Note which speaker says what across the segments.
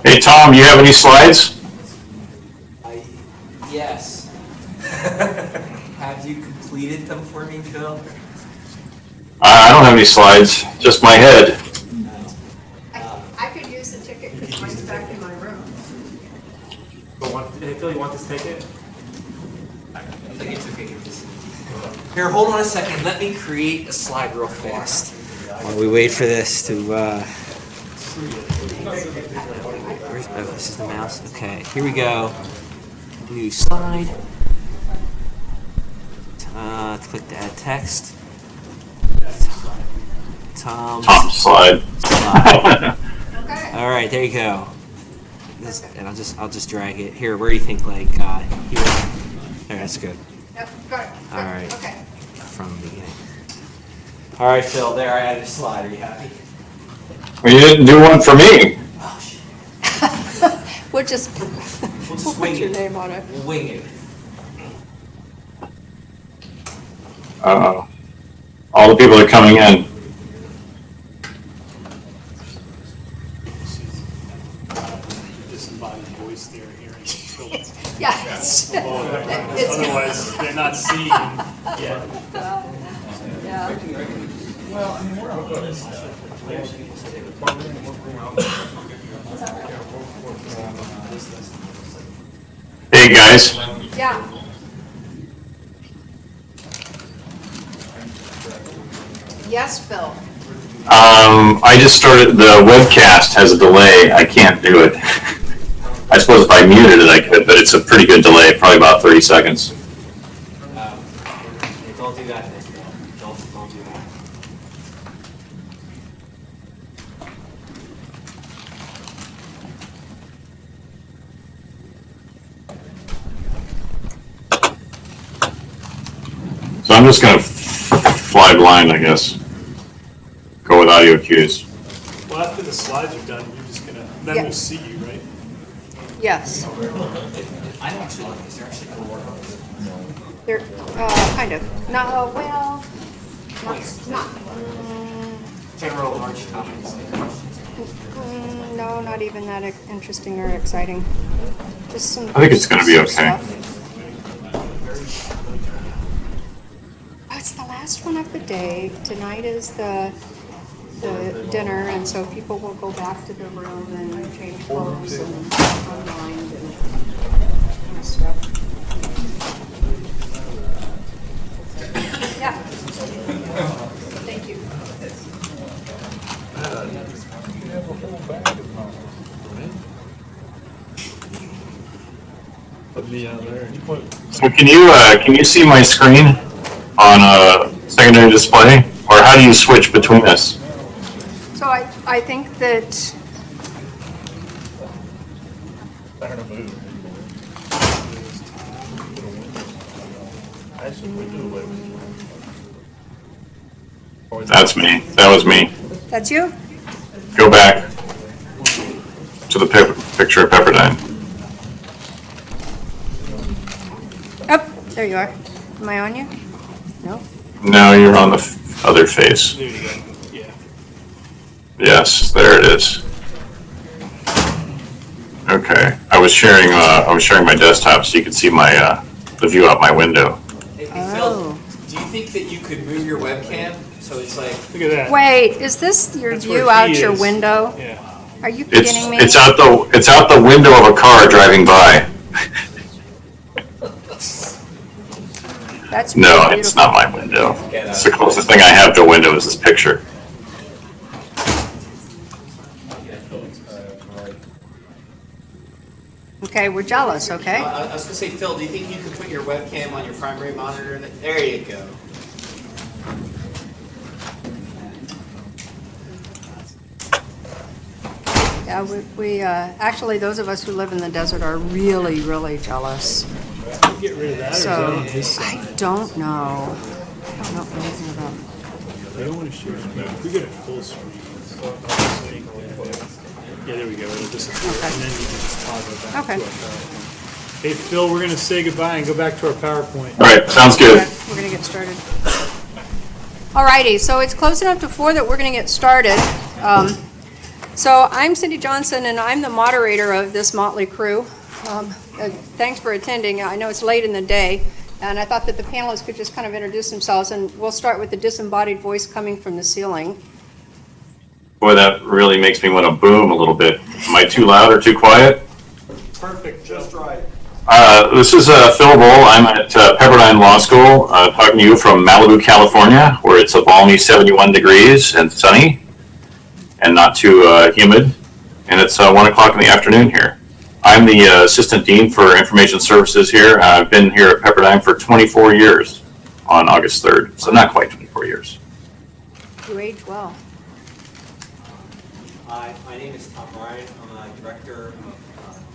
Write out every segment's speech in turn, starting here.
Speaker 1: Hey, Tom, you have any slides?
Speaker 2: Yes. Have you completed them for me, Phil?
Speaker 1: I don't have any slides, just my head.
Speaker 3: I could use the ticket because mine's back in my room.
Speaker 4: Hey, Phil, you want this ticket?
Speaker 2: I think it's okay. Here, hold on a second. Let me create a slide real fast while we wait for this to. Oh, this is the mouse. Okay, here we go. New slide. Click to add text. Tom's
Speaker 1: slide.
Speaker 3: Okay.
Speaker 2: All right, there you go. And I'll just drag it here. Where do you think? Like here. There, that's good.
Speaker 3: Yep, got it.
Speaker 2: All right.
Speaker 3: Okay.
Speaker 2: From the beginning. All right, Phil. There, I added a slide. Are you happy?
Speaker 1: Well, you didn't do one for me.
Speaker 2: Oh shit.
Speaker 3: We'll just
Speaker 2: wing
Speaker 3: put your
Speaker 2: it.
Speaker 3: name on it.
Speaker 2: We'll wing it.
Speaker 1: All the people are coming in.
Speaker 4: Disembodied voice they're hearing.
Speaker 3: Yeah. It's,
Speaker 4: Otherwise, they're not seeing. Yeah.
Speaker 3: yeah.
Speaker 1: Hey, guys.
Speaker 3: Yeah. Yes, Phil.
Speaker 1: I just started, the webcast has a delay. I can't do it. I suppose if I muted it, I could, but it's a pretty good delay, probably about 30 seconds.
Speaker 2: Don't do that. Don't do that.
Speaker 1: So I'm just going to fly blind, I guess. Go with audio cues.
Speaker 4: Well, after the slides are done, you're just gonna. Then
Speaker 3: Yeah.
Speaker 4: we'll see you, right?
Speaker 3: Yes.
Speaker 2: I don't actually like this. They're actually going to work on this.
Speaker 3: They're kind of. No, well, not.
Speaker 2: General large topics.
Speaker 3: No, not even that interesting or exciting. Just some.
Speaker 1: I think it's going to be okay.
Speaker 3: stuff. Oh, it's the last one of the day. Tonight is the dinner, and so people will go back to their room and change clothes and unwind and stuff. Yeah. Thank you.
Speaker 1: So can you see my screen on a secondary display? Or how do you switch between us?
Speaker 3: So I think that
Speaker 1: That's me. That was me.
Speaker 3: that's you?
Speaker 1: Go back to the picture of Pepperdine.
Speaker 3: Oh, there you are. Am I on you? No?
Speaker 1: No, you're on the other face.
Speaker 4: There you go. Yeah.
Speaker 1: Yes, there it is. Okay, I was sharing my desktop so you could see my the view out my window.
Speaker 2: Hey,
Speaker 3: Oh.
Speaker 2: Phil, do you think that you could move your webcam so it's like?
Speaker 4: Look at that.
Speaker 3: Wait, is this your
Speaker 4: That's where
Speaker 3: view out
Speaker 4: he
Speaker 3: your
Speaker 4: is.
Speaker 3: window?
Speaker 4: Yeah.
Speaker 3: Are you
Speaker 1: It's
Speaker 3: kidding me?
Speaker 1: it's out the window of a car driving by.
Speaker 3: That's
Speaker 1: No,
Speaker 3: really
Speaker 1: it's
Speaker 3: beautiful.
Speaker 1: not my window. It's the closest thing I have to a window is this picture.
Speaker 3: Okay, we're jealous, okay?
Speaker 2: I was gonna say, Phil, do you think you could put your webcam on your primary monitor? There you go.
Speaker 3: Yeah, we actually, those of us who live in the desert are really, really jealous.
Speaker 4: Get rid of that. Or is
Speaker 3: So,
Speaker 4: that on his side?
Speaker 3: I don't know. I don't know anything about it.
Speaker 4: I don't want to share it. If we get it full screen. Yeah, there we go. It'll disappear.
Speaker 3: Okay.
Speaker 4: And then you can just toggle back
Speaker 3: Okay.
Speaker 4: to our PowerPoint. Hey, Phil, we're going to say goodbye and go back to our PowerPoint.
Speaker 1: All right, sounds good.
Speaker 3: Okay, we're gonna get started. Alrighty, so it's close enough to 4 that we're gonna get started. So I'm Cindy Johnson, and I'm the moderator of this motley crew. Thanks for attending. I know it's late in the day, and I thought that the panelists could just kind of introduce themselves, and we'll start with the disembodied voice coming from the ceiling.
Speaker 1: Boy, that really makes me want to boom a little bit. Am I too loud or too quiet?
Speaker 4: Perfect, just right.
Speaker 1: This is Phil Bowl. I'm at Pepperdine Law School, talking to you from Malibu, California, where it's a balmy 71 degrees and sunny and not too humid. And it's 1 o'clock in the afternoon here. I'm the Assistant Dean for Information Services here. I've been here at Pepperdine for 24 years on August 3rd, so not quite 24 years.
Speaker 3: You age well.
Speaker 5: Hi, my name is Tom Ryan. I'm a Director of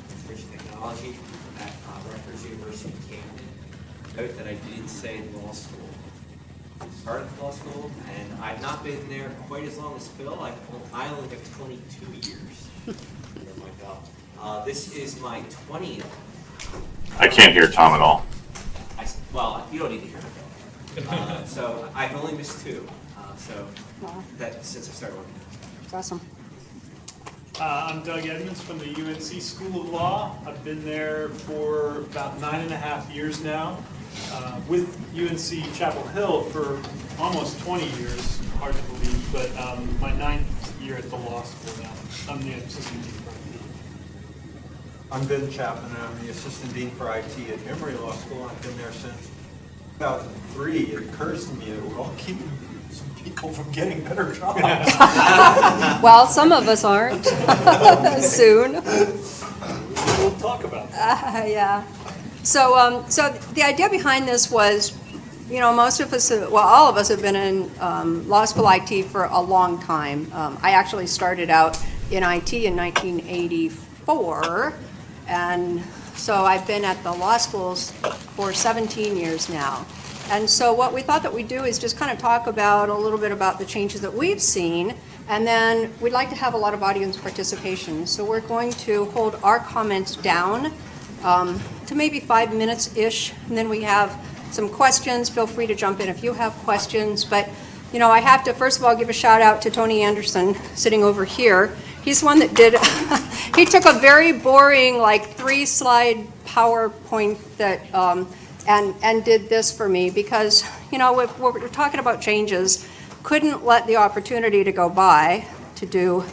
Speaker 5: Information Technology at Rutgers University in Camden. Note that I didn't say law school. I started law school, and I've not been there quite as long as Phil. I only have 22 years. Oh my God. This is my 20th.
Speaker 1: I can't hear Tom at all.
Speaker 5: Well, you don't need to hear it. So I've only missed 2.
Speaker 3: Wow.
Speaker 5: Since I started working.
Speaker 3: It's awesome.
Speaker 4: I'm Doug Edmonds from the UNC School of Law. I've been there for about 9.5 years now, with UNC Chapel Hill for almost 20 years, hard to believe, but my 9th year at the law school now. I'm the assistant dean for IT.
Speaker 6: I'm Ben Chapman, and I'm the Assistant Dean for IT at Emory Law School, and I've been there since 2003. It occurs to me that we're all keeping some people from getting better jobs.
Speaker 3: Well, some of us aren't. Soon.
Speaker 4: We'll talk about that.
Speaker 3: Yeah. So the idea behind this was, you know, most of us, all of us have been in law school IT for a long time. I actually started out in IT in 1984, and so I've been at the law schools for 17 years now. And so what we thought that we'd do is just kind of talk about a little bit about the changes that we've seen, and then we'd like to have a lot of audience participation. So we're going to hold our comments down to maybe 5 minutes-ish, and then we have some questions. Feel free to jump in if you have questions. But, you know, I have to, first of all, give a shout out to Tony Anderson sitting over here. He's the one that did, he took a very boring, like 3-slide PowerPoint that, and did this for me because, you know, if we're talking about changes, couldn't let the opportunity to go by to do.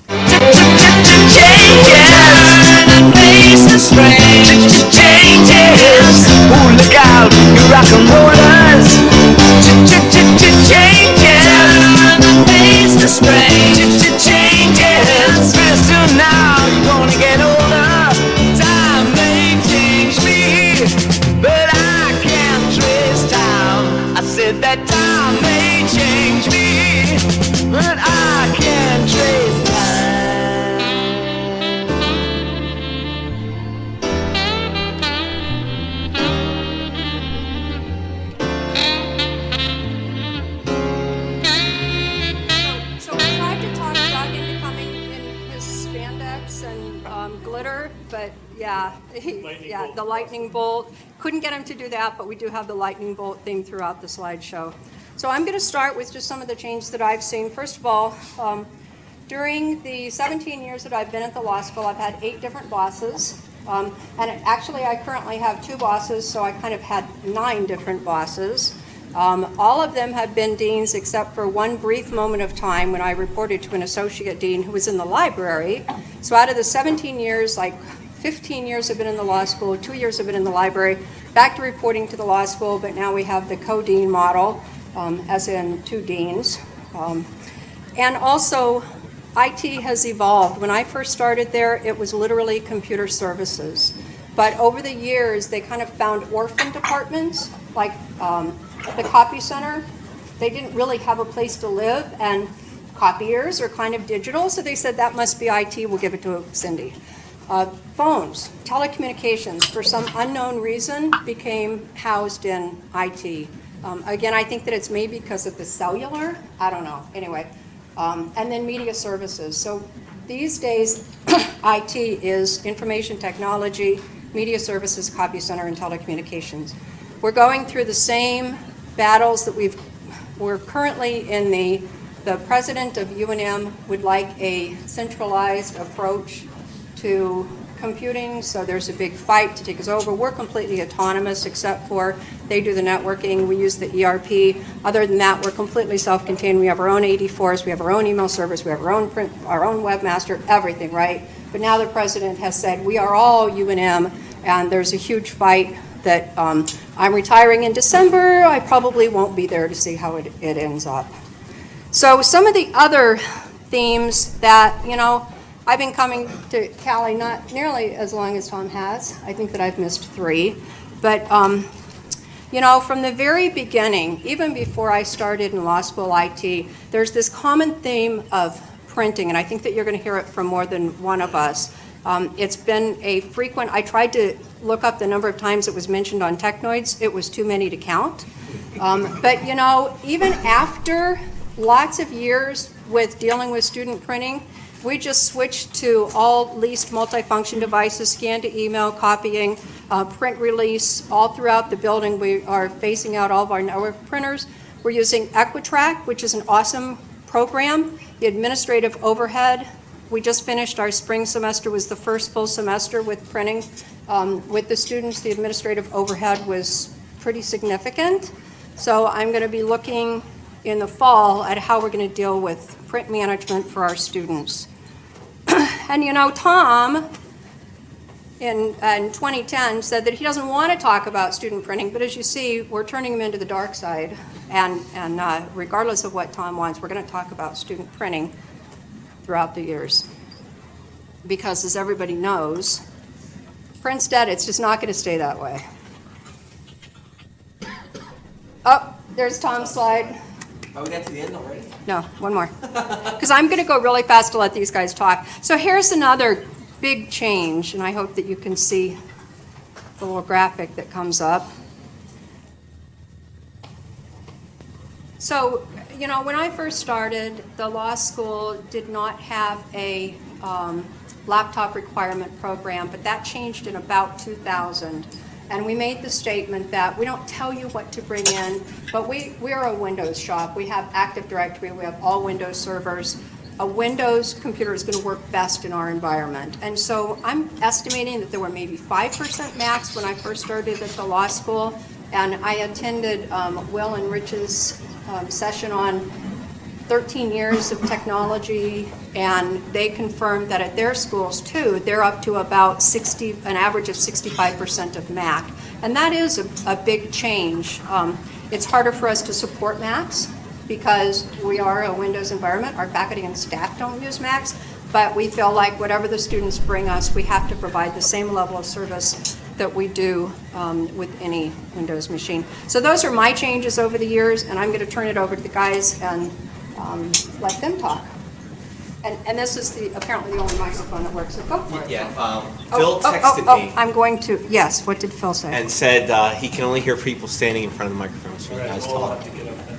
Speaker 7: Changes. Ooh, look out, you rock 'em rollers. Changes. Face the strange. Changes. Pretty soon now you're gonna get older. Time may change me, but I can't trace time. I said that time may change me, but I can't trace time.
Speaker 3: So we tried to talk Doug into coming in his spandex and glitter, but yeah, the lightning bolt. Couldn't get him to do that, but we do have the lightning bolt thing throughout the slideshow. So I'm going to start with just some of the changes that I've seen. First of all, during the 17 years that I've been at the law school, I've had 8 different bosses. And actually, I currently have 2 bosses, so I kind of had 9 different bosses. All of them have been deans except for one brief moment of time when I reported to an associate dean who was in the library. So out of the 17 years, like 15 years have been in the law school, 2 years have been in the library, back to reporting to the law school, but now we have the co-dean model, as in 2 deans. And also, IT has evolved. When I first started there, it was literally computer services. But over the years, they kind of found orphan departments, like the copy center. They didn't really have a place to live, and copiers are kind of digital, so they said that must be IT, we'll give it to Cindy. Phones, telecommunications, for some unknown reason, became housed in IT. Again, I think that it's maybe because of the cellular, I don't know, anyway. And then media services. So these days, IT is information technology, media services, copy center, and telecommunications. We're going through the same battles that we're currently in the the president of UNM would like a centralized approach to computing, so there's a big fight to take us over. We're completely autonomous except for they do the networking, we use the ERP. Other than that, we're completely self-contained. We have our own AD4s, we have our own email service, we have our own print, our own webmaster, everything, right? But now the president has said we are all UNM, and there's a huge fight that I'm retiring in December. I probably won't be there to see how it ends up. So some of the other themes that, you know, I've been coming to Cali not nearly as long as Tom has. I think that I've missed 3. But, you know, from the very beginning, even before I started in law school IT, there's this common theme of printing, and I think that you're going to hear it from more than one of us. It's been a frequent, I tried to look up the number of times it was mentioned on Technoids. It was too many to count. But, you know, even after lots of years with dealing with student printing, we just switched to all leased multifunction devices, scan to email, copying, print release, all throughout the building. We are phasing out all of our network printers. We're using Equitrack, which is an awesome program. The administrative overhead, we just finished our spring semester, was the first full semester with printing. With the students, the administrative overhead was pretty significant. So I'm going to be looking in the fall at how we're going to deal with print management for our students. And you know, Tom in 2010 said that he doesn't want to talk about student printing, but as you see, we're turning him into the dark side. And regardless of what Tom wants, we're going to talk about student printing throughout the years. Because as everybody knows, print's dead, it's just not going to stay that way. Oh, there's Tom's slide.
Speaker 5: Oh, we got to the end already?
Speaker 3: No, one more. Because I'm going to go really fast to let these guys talk. So here's another big change, and I hope that you can see the little graphic that comes up. So, you know, when I first started, the law school did not have a laptop requirement program, but that changed in about 2000. And we made the statement that we don't tell you what to bring in, but we're a Windows shop. We have Active Directory, we have all Windows servers. A Windows computer is going to work best in our environment. And so I'm estimating that there were maybe 5% Macs when I first started at the law school. And I attended Will and Rich's session on 13 years of technology, and they confirmed that at their schools too, they're up to about an average of 65% of Mac. And that is a big change. It's harder for us to support Macs because we are a Windows environment. Our faculty and staff don't use Macs, but we feel like whatever the students bring us, we have to provide the same level of service that we do with any Windows machine. So those are my changes over the years, and I'm going to turn it over to the guys and let them talk. And this is apparently the only microphone that works, so go for it.
Speaker 2: Yeah, Phil texted me
Speaker 3: I'm going to, yes, what did Phil say?
Speaker 2: and said he can only hear people standing in front of the microphone, so you guys talk.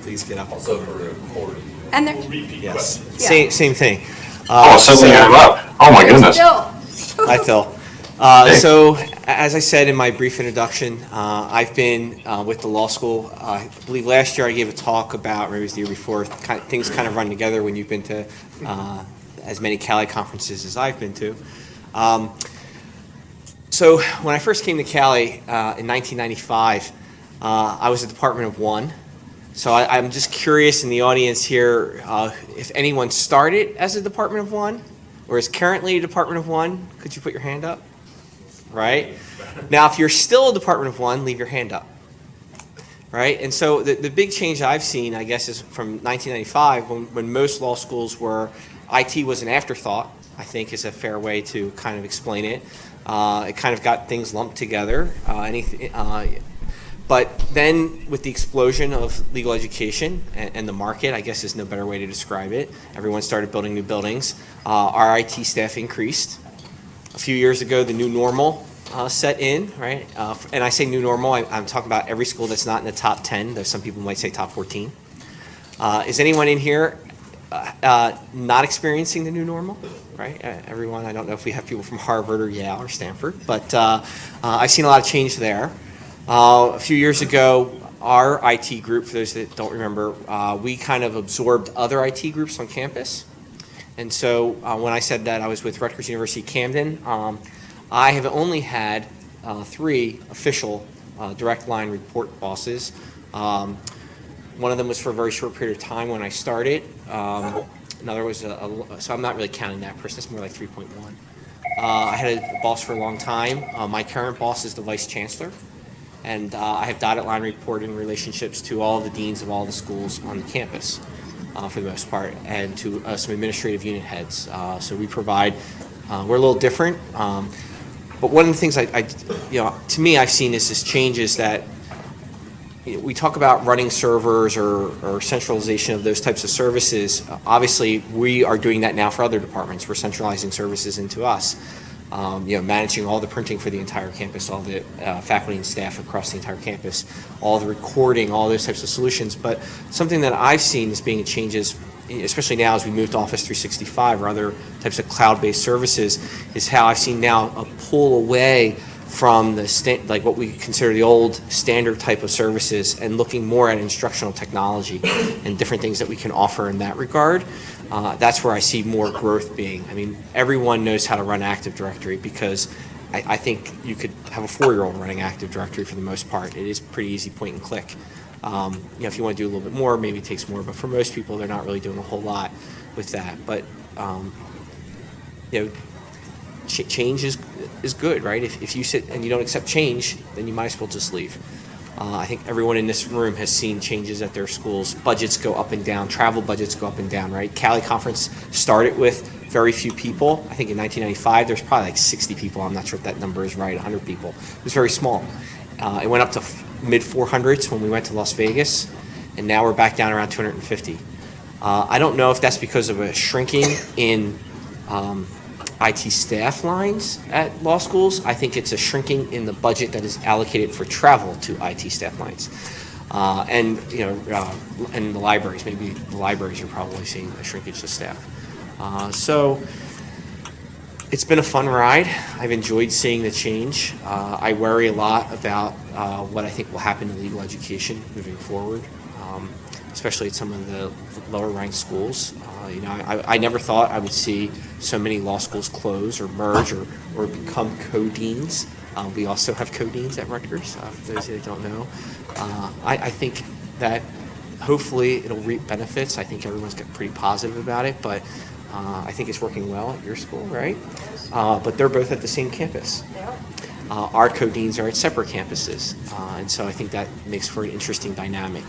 Speaker 2: Please get up.
Speaker 8: Also for recording.
Speaker 3: And there,
Speaker 2: Yes,
Speaker 3: Yeah.
Speaker 2: same thing.
Speaker 1: Suddenly I'm up. Oh my goodness.
Speaker 3: Phil.
Speaker 2: Hi, Phil.
Speaker 1: Thanks.
Speaker 2: So, as I said in my brief introduction, I've been with the law school. I believe last year I gave a talk about, maybe it was the year before, things kind of run together when you've been to as many Cali conferences as I've been to. So, when I first came to Cali in 1995, I was a Department of One. So I'm just curious in the audience here, if anyone started as a Department of One or is currently a Department of One, could you put your hand up? Right? Now, if you're still a Department of One, leave your hand up. Right? And so the big change I've seen, I guess, is from 1995 when most law schools were, IT was an afterthought, I think is a fair way to kind of explain it. It kind of got things lumped together. But then with the explosion of legal education and the market, I guess is no better way to describe it, everyone started building new buildings. Our IT staff increased. A few years ago, the new normal set in, right? And I say new normal, I'm talking about every school that's not in the top 10, though some people might say top 14. Is anyone in here not experiencing the new normal, right? Everyone, I don't know if we have people from Harvard or Yale or Stanford, but I've seen a lot of change there. A few years ago, Our IT group, for those that don't remember, we kind of absorbed other IT groups on campus. And so when I said that I was with Rutgers University Camden, I have only had 3 official direct line report bosses. One of them was for a very short period of time when I started. Another was so I'm not really counting that person. It's more like 3.1. I had a boss for a long time. My current boss is the vice chancellor, and I have dotted line reporting relationships to all the deans of all the schools on the campus, for the most part, and to some administrative unit heads. So we provide. We're a little different, but one of the things to me, I've seen is this changes that. We talk about running servers or centralization of those types of services. Obviously, we are doing that now for other departments. We're centralizing services into us. Managing all the printing for the entire campus, all the faculty and staff across the entire campus, all the recording, all those types of solutions. But something that I've seen as being changes, especially now as we move to Office 365 or other types of cloud-based services, is how I've seen now a pull away from the like what we consider the old standard type of services and looking more at instructional technology and different things that we can offer in that regard. That's where I see more growth being. I mean, everyone knows how to run Active Directory because I think you could have a 4-year-old running Active Directory for the most part. It is pretty easy point and click. If you want to do a little bit more, maybe it takes more, but for most people, they're not really doing a whole lot with that. But, change is good, right? If you sit and you don't accept change, then you might as well just leave. I think everyone in this room has seen changes at their schools. Budgets go up and down. Travel budgets go up and down, right? Cali Conference started with very few people. I think in 1995, there's probably like 60 people. I'm not sure if that number is right, 100 people. It was very small. It went up to mid-400s when we went to Las Vegas, and now we're back down around 250. I don't know if that's because of a shrinking in IT staff lines at law schools. I think it's a shrinking in the budget that is allocated for travel to IT staff lines. And the libraries, maybe the libraries are probably seeing a shrinkage of staff. So it's been a fun ride. I've enjoyed seeing the change. I worry a lot about what I think will happen to legal education moving forward, especially at some of the lower ranked schools. I never thought I would see so many law schools close or merge or become co-deans. We also have co-deans at Rutgers, for those that don't know. I think that hopefully it'll reap benefits. I think everyone's got pretty positive about it, but I think it's working well at your school, right? But they're both at the same campus. Our co-deans are at separate campuses, and so I think that makes for an interesting dynamic.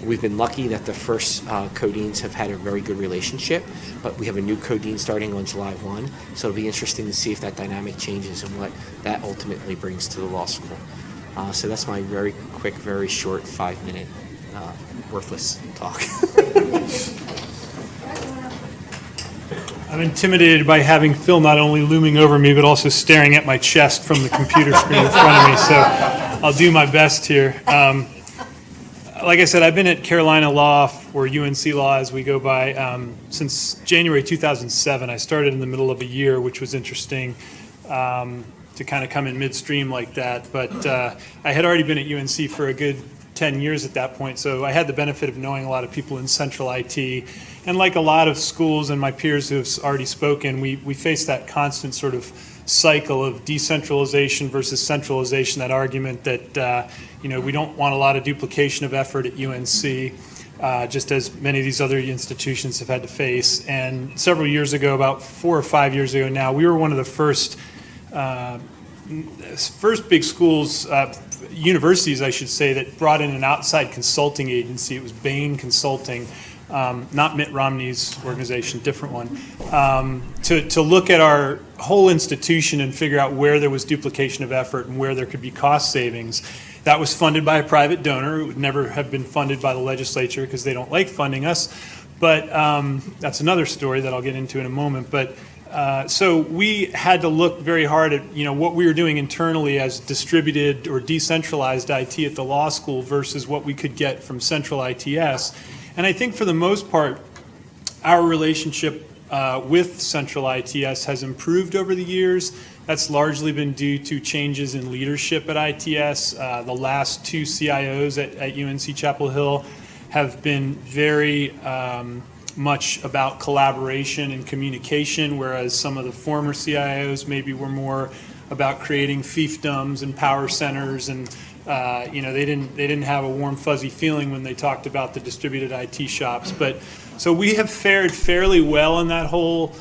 Speaker 2: We've been lucky that the first co-deans have had a very good relationship, but we have a new co-dean starting on July 1, so it'll be interesting to see if that dynamic changes and what that ultimately brings to the law school. So that's my very quick, very short 5-minute worthless talk.
Speaker 4: I'm intimidated by having Phil not only looming over me, but also staring at my chest from the computer screen in front of me, so I'll do my best here. Like I said, I've been at Carolina Law, or UNC Law as we go by, since January 2007. I started in the middle of a year, which was interesting to kind of come in midstream like that, but I had already been at UNC for a good 10 years at that point, so I had the benefit of knowing a lot of people in central IT. And like a lot of schools and my peers who have already spoken, we face that constant sort of cycle of decentralization versus centralization, that argument that we don't want a lot of duplication of effort at UNC, just as many of these other institutions have had to face. And several years ago, about 4 or 5 years ago now, we were one of the first big schools, universities I should say, that brought in an outside consulting agency. It was Bain Consulting. Not Mitt Romney's organization, different one, to look at our whole institution and figure out where there was duplication of effort and where there could be cost savings. That was funded by a private donor. It would never have been funded by the legislature because they don't like funding us. But that's another story that I'll get into in a moment. But so we had to look very hard at what we were doing internally as distributed or decentralized IT at the law school versus what we could get from central ITS. And I think for the most part, our relationship with central ITS has improved over the years. That's largely been due to changes in leadership at ITS. The last two CIOs at UNC Chapel Hill have been very much about collaboration and communication, whereas some of the former CIOs maybe were more about creating fiefdoms and power centers, and they didn't have a warm fuzzy feeling when they talked about the distributed IT shops. But so we have fared fairly well in that whole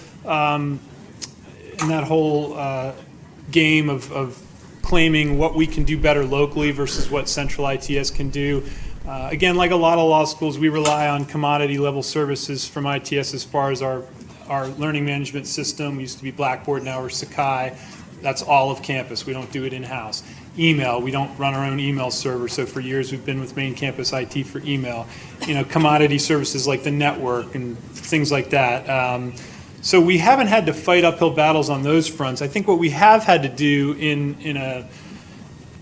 Speaker 4: game of claiming what we can do better locally versus what central ITS can do. Again, like a lot of law schools, we rely on commodity level services from ITS as far as our learning management system. We used to be Blackboard, now we're Sakai. That's all of campus. We don't do it in-house. Email, we don't run our own email server, so for years we've been with main campus IT for email. Commodity services like the network and things like that. So we haven't had to fight uphill battles on those fronts. I think what we have had to do in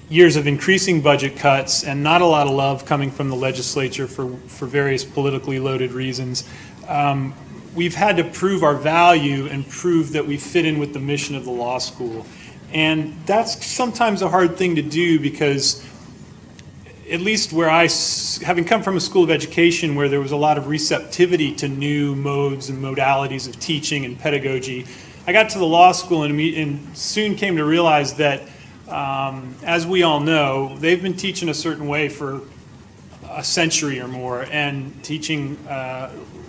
Speaker 4: years of increasing budget cuts and not a lot of love coming from the legislature for various politically loaded reasons, we've had to prove our value and prove that we fit in with the mission of the law school. And that's sometimes a hard thing to do because, at least where having come from a school of education where there was a lot of receptivity to new modes and modalities of teaching and pedagogy, I got to the law school and soon came to realize that, as we all know, they've been teaching a certain way for a century or more, and teaching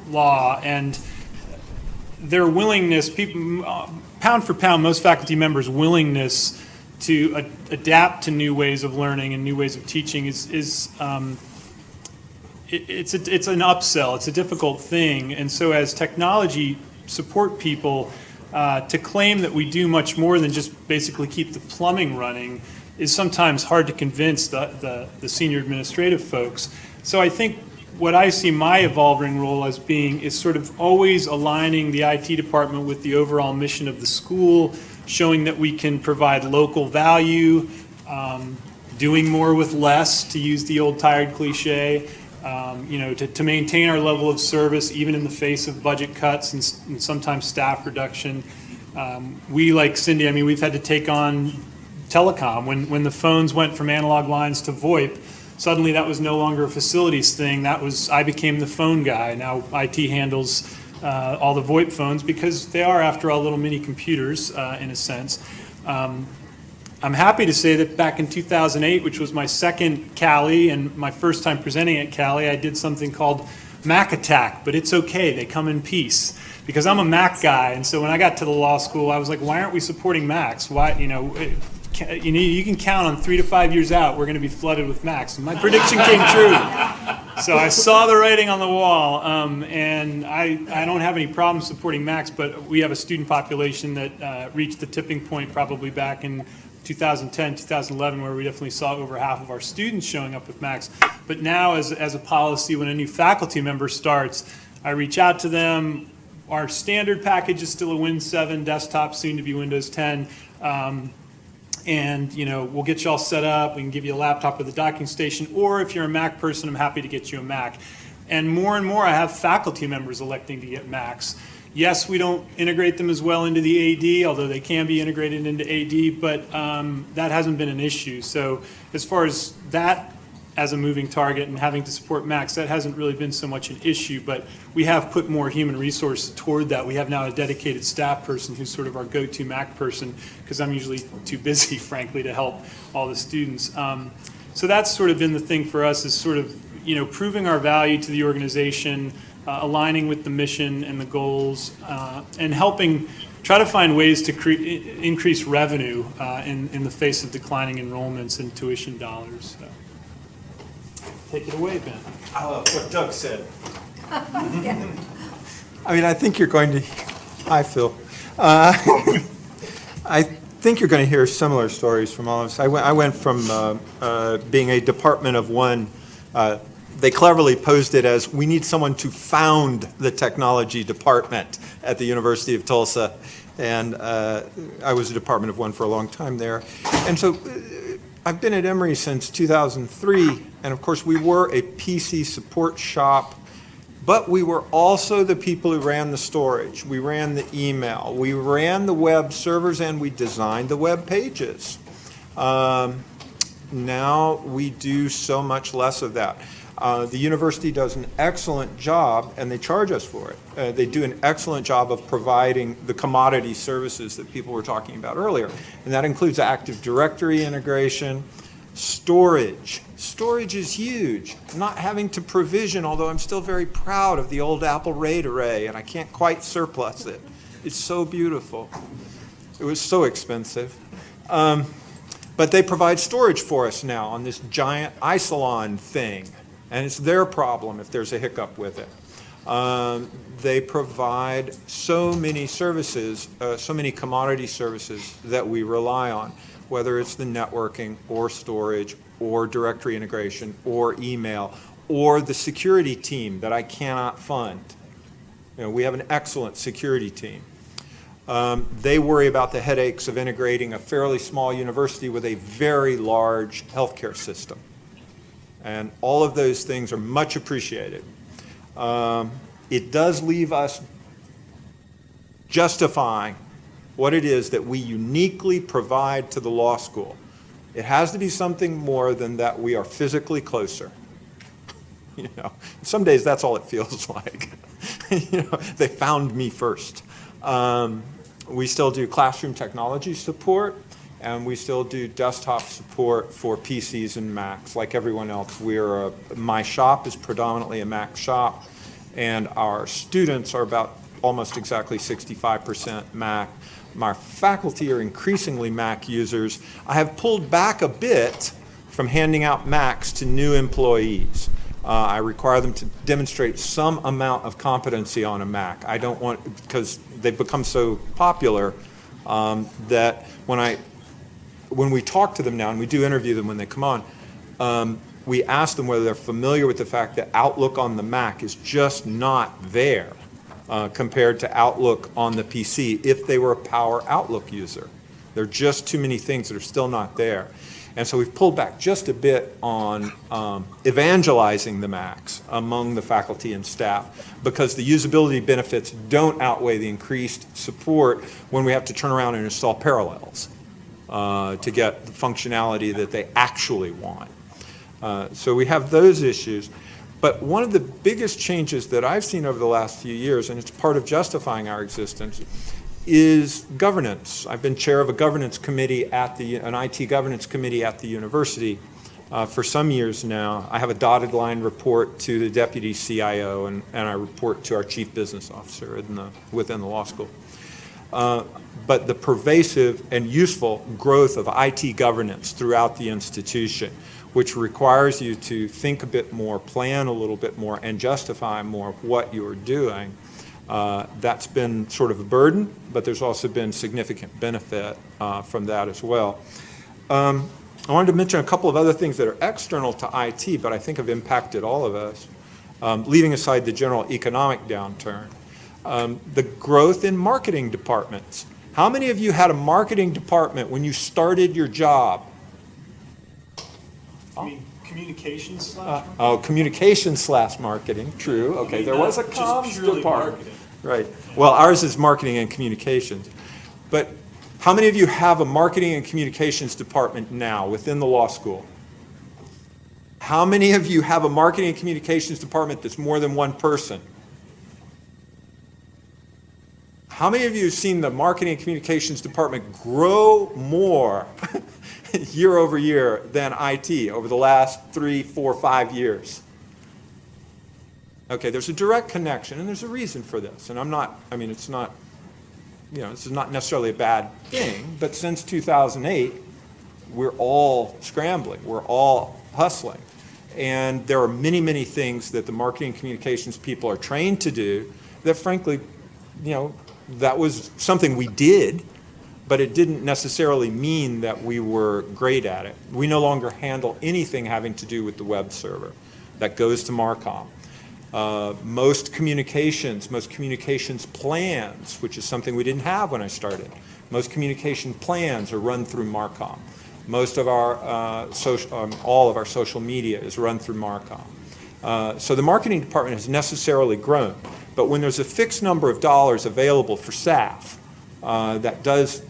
Speaker 4: law, and their willingness, pound for pound, most faculty members' willingness to adapt to new ways of learning and new ways of teaching it's an upsell. It's a difficult thing, and so as technology support people, to claim that we do much more than just basically keep the plumbing running is sometimes hard to convince the senior administrative folks. So I think what I see my evolving role as being is sort of always aligning the IT department with the overall mission of the school, showing that we can provide local value, doing more with less, to use the old tired cliche, to maintain our level of service even in the face of budget cuts and sometimes staff reduction. We, like Cindy, we've had to take on telecom. When the phones went from analog lines to VoIP, suddenly that was no longer a facilities thing. I became the phone guy. Now IT handles all the VoIP phones because they are, after all, little mini computers in a sense. I'm happy to say that back in 2008, which was my second Cali and my first time presenting at Cali, I did something called Mac Attack, but it's okay, they come in peace. Because I'm a Mac guy, and so when I got to the law school, I was like, why aren't we supporting Macs? Why, you can count on 3 to 5 years out, we're going to be flooded with Macs. And my prediction came true. So I saw the writing on the wall, and I don't have any problem supporting Macs, but we have a student population that reached the tipping point probably back in 2010, 2011, where we definitely saw over half of our students showing up with Macs. But now, as a policy, when a new faculty member starts, I reach out to them. Our standard package is still a Win 7 desktop, soon to be Windows 10. And we'll get you all set up. We can give you a laptop with a docking station, or if you're a Mac person, I'm happy to get you a Mac. And more, I have faculty members electing to get Macs. Yes, we don't integrate them as well into the AD, although they can be integrated into AD, but that hasn't been an issue. So as far as that as a moving target and having to support Macs, that hasn't really been so much an issue, but we have put more human resources toward that. We have now a dedicated staff person who's sort of our go-to Mac person, because I'm usually too busy, frankly, to help all the students. So that's sort of been the thing for us, is sort of, proving our value to the organization, aligning with the mission and the goals, and helping try to find ways to increase revenue in the face of declining enrollments and tuition dollars. So. Take it away, Ben.
Speaker 6: I love what Doug said.
Speaker 8: I think you're going to, hi Phil. I think you're going to hear similar stories from all of us. I went from being a department of one. They cleverly posed it as, we need someone to found the technology department at the University of Tulsa. And I was a department of one for a long time there. And so I've been at Emory since 2003, and of course we were a PC support shop, But we were also the people who ran the storage. We ran the email. We ran the web servers, and we designed the web pages. Now we do so much less of that. The university does an excellent job, and they charge us for it. They do an excellent job of providing the commodity services that people were talking about earlier. And that includes Active Directory integration, storage. Storage is huge. Not having to provision, although I'm still very proud of the old Apple RAID array, and I can't quite surplus it. It's so beautiful. It was so expensive. But they provide storage for us now on this giant Isilon thing, and it's their problem if there's a hiccup with it. They provide so many services, so many commodity services that we rely on, whether it's the networking or storage or directory integration or email or the security team that I cannot fund. You know, we have an excellent security team. They worry about the headaches of integrating a fairly small university with a very large healthcare system. And all of those things are much appreciated. It does leave us justifying what it is that we uniquely provide to the law school. It has to be something more than that we are physically closer. You know, some days that's all it feels like. You know, they found me first. We still do classroom technology support, and we still do desktop support for PCs and Macs, like everyone else. My shop is predominantly a Mac shop, and our students are about almost exactly 65% Mac. My faculty are increasingly Mac users. I have pulled back a bit from handing out Macs to new employees. I require them to demonstrate some amount of competency on a Mac. I don't want, because they've become so popular that when we talk to them now, and we do interview them when they come on, we ask them whether they're familiar with the fact that Outlook on the Mac is just not there compared to Outlook on the PC if they were a power Outlook user. There are just too many things that are still not there. And so we've pulled back just a bit on evangelizing the Macs among the faculty and staff because the usability benefits don't outweigh the increased support when we have to turn around and install Parallels to get the functionality that they actually want. So we have those issues. But one of the biggest changes that I've seen over the last few years, and it's part of justifying our existence, is governance. I've been chair of a governance committee an IT governance committee at the university for some years now. I have a dotted line report to the deputy CIO, and I report to our chief business officer within the law school. But the pervasive and useful growth of IT governance throughout the institution, which requires you to think a bit more, plan a little bit more, and justify more of what you're doing. That's been sort of a burden, but there's also been significant benefit from that as well. I wanted to mention a couple of other things that are external to IT, but I think have impacted all of us, leaving aside the general economic downturn. The growth in marketing departments. How many of you had a marketing department when you started your job?
Speaker 4: You mean communications /
Speaker 8: Communications/marketing, true. Okay, there was a
Speaker 4: Just
Speaker 8: comms
Speaker 4: purely
Speaker 8: department.
Speaker 4: marketing.
Speaker 8: Right. Well, ours is marketing and communications. But how many of you have a marketing and communications department now within the law school? How many of you have a marketing and communications department that's more than one person? How many of you have seen the marketing and communications department grow more year over year than IT over the last 3, 4, 5 years? Okay, there's a direct connection, and there's a reason for this. And it's not, this is not necessarily a bad thing, but since 2008, we're all scrambling, we're all hustling. And there are many, many things that the marketing and communications people are trained to do that frankly, that was something we did, but it didn't necessarily mean that we were great at it. We no longer handle anything having to do with the web server. That goes to Marcom. Most communications plans, which is something we didn't have when I started, most communication plans are run through Marcom. Most of our all of our social media is run through Marcom. So the marketing department has necessarily grown. But when there's a fixed number of dollars available for staff, that does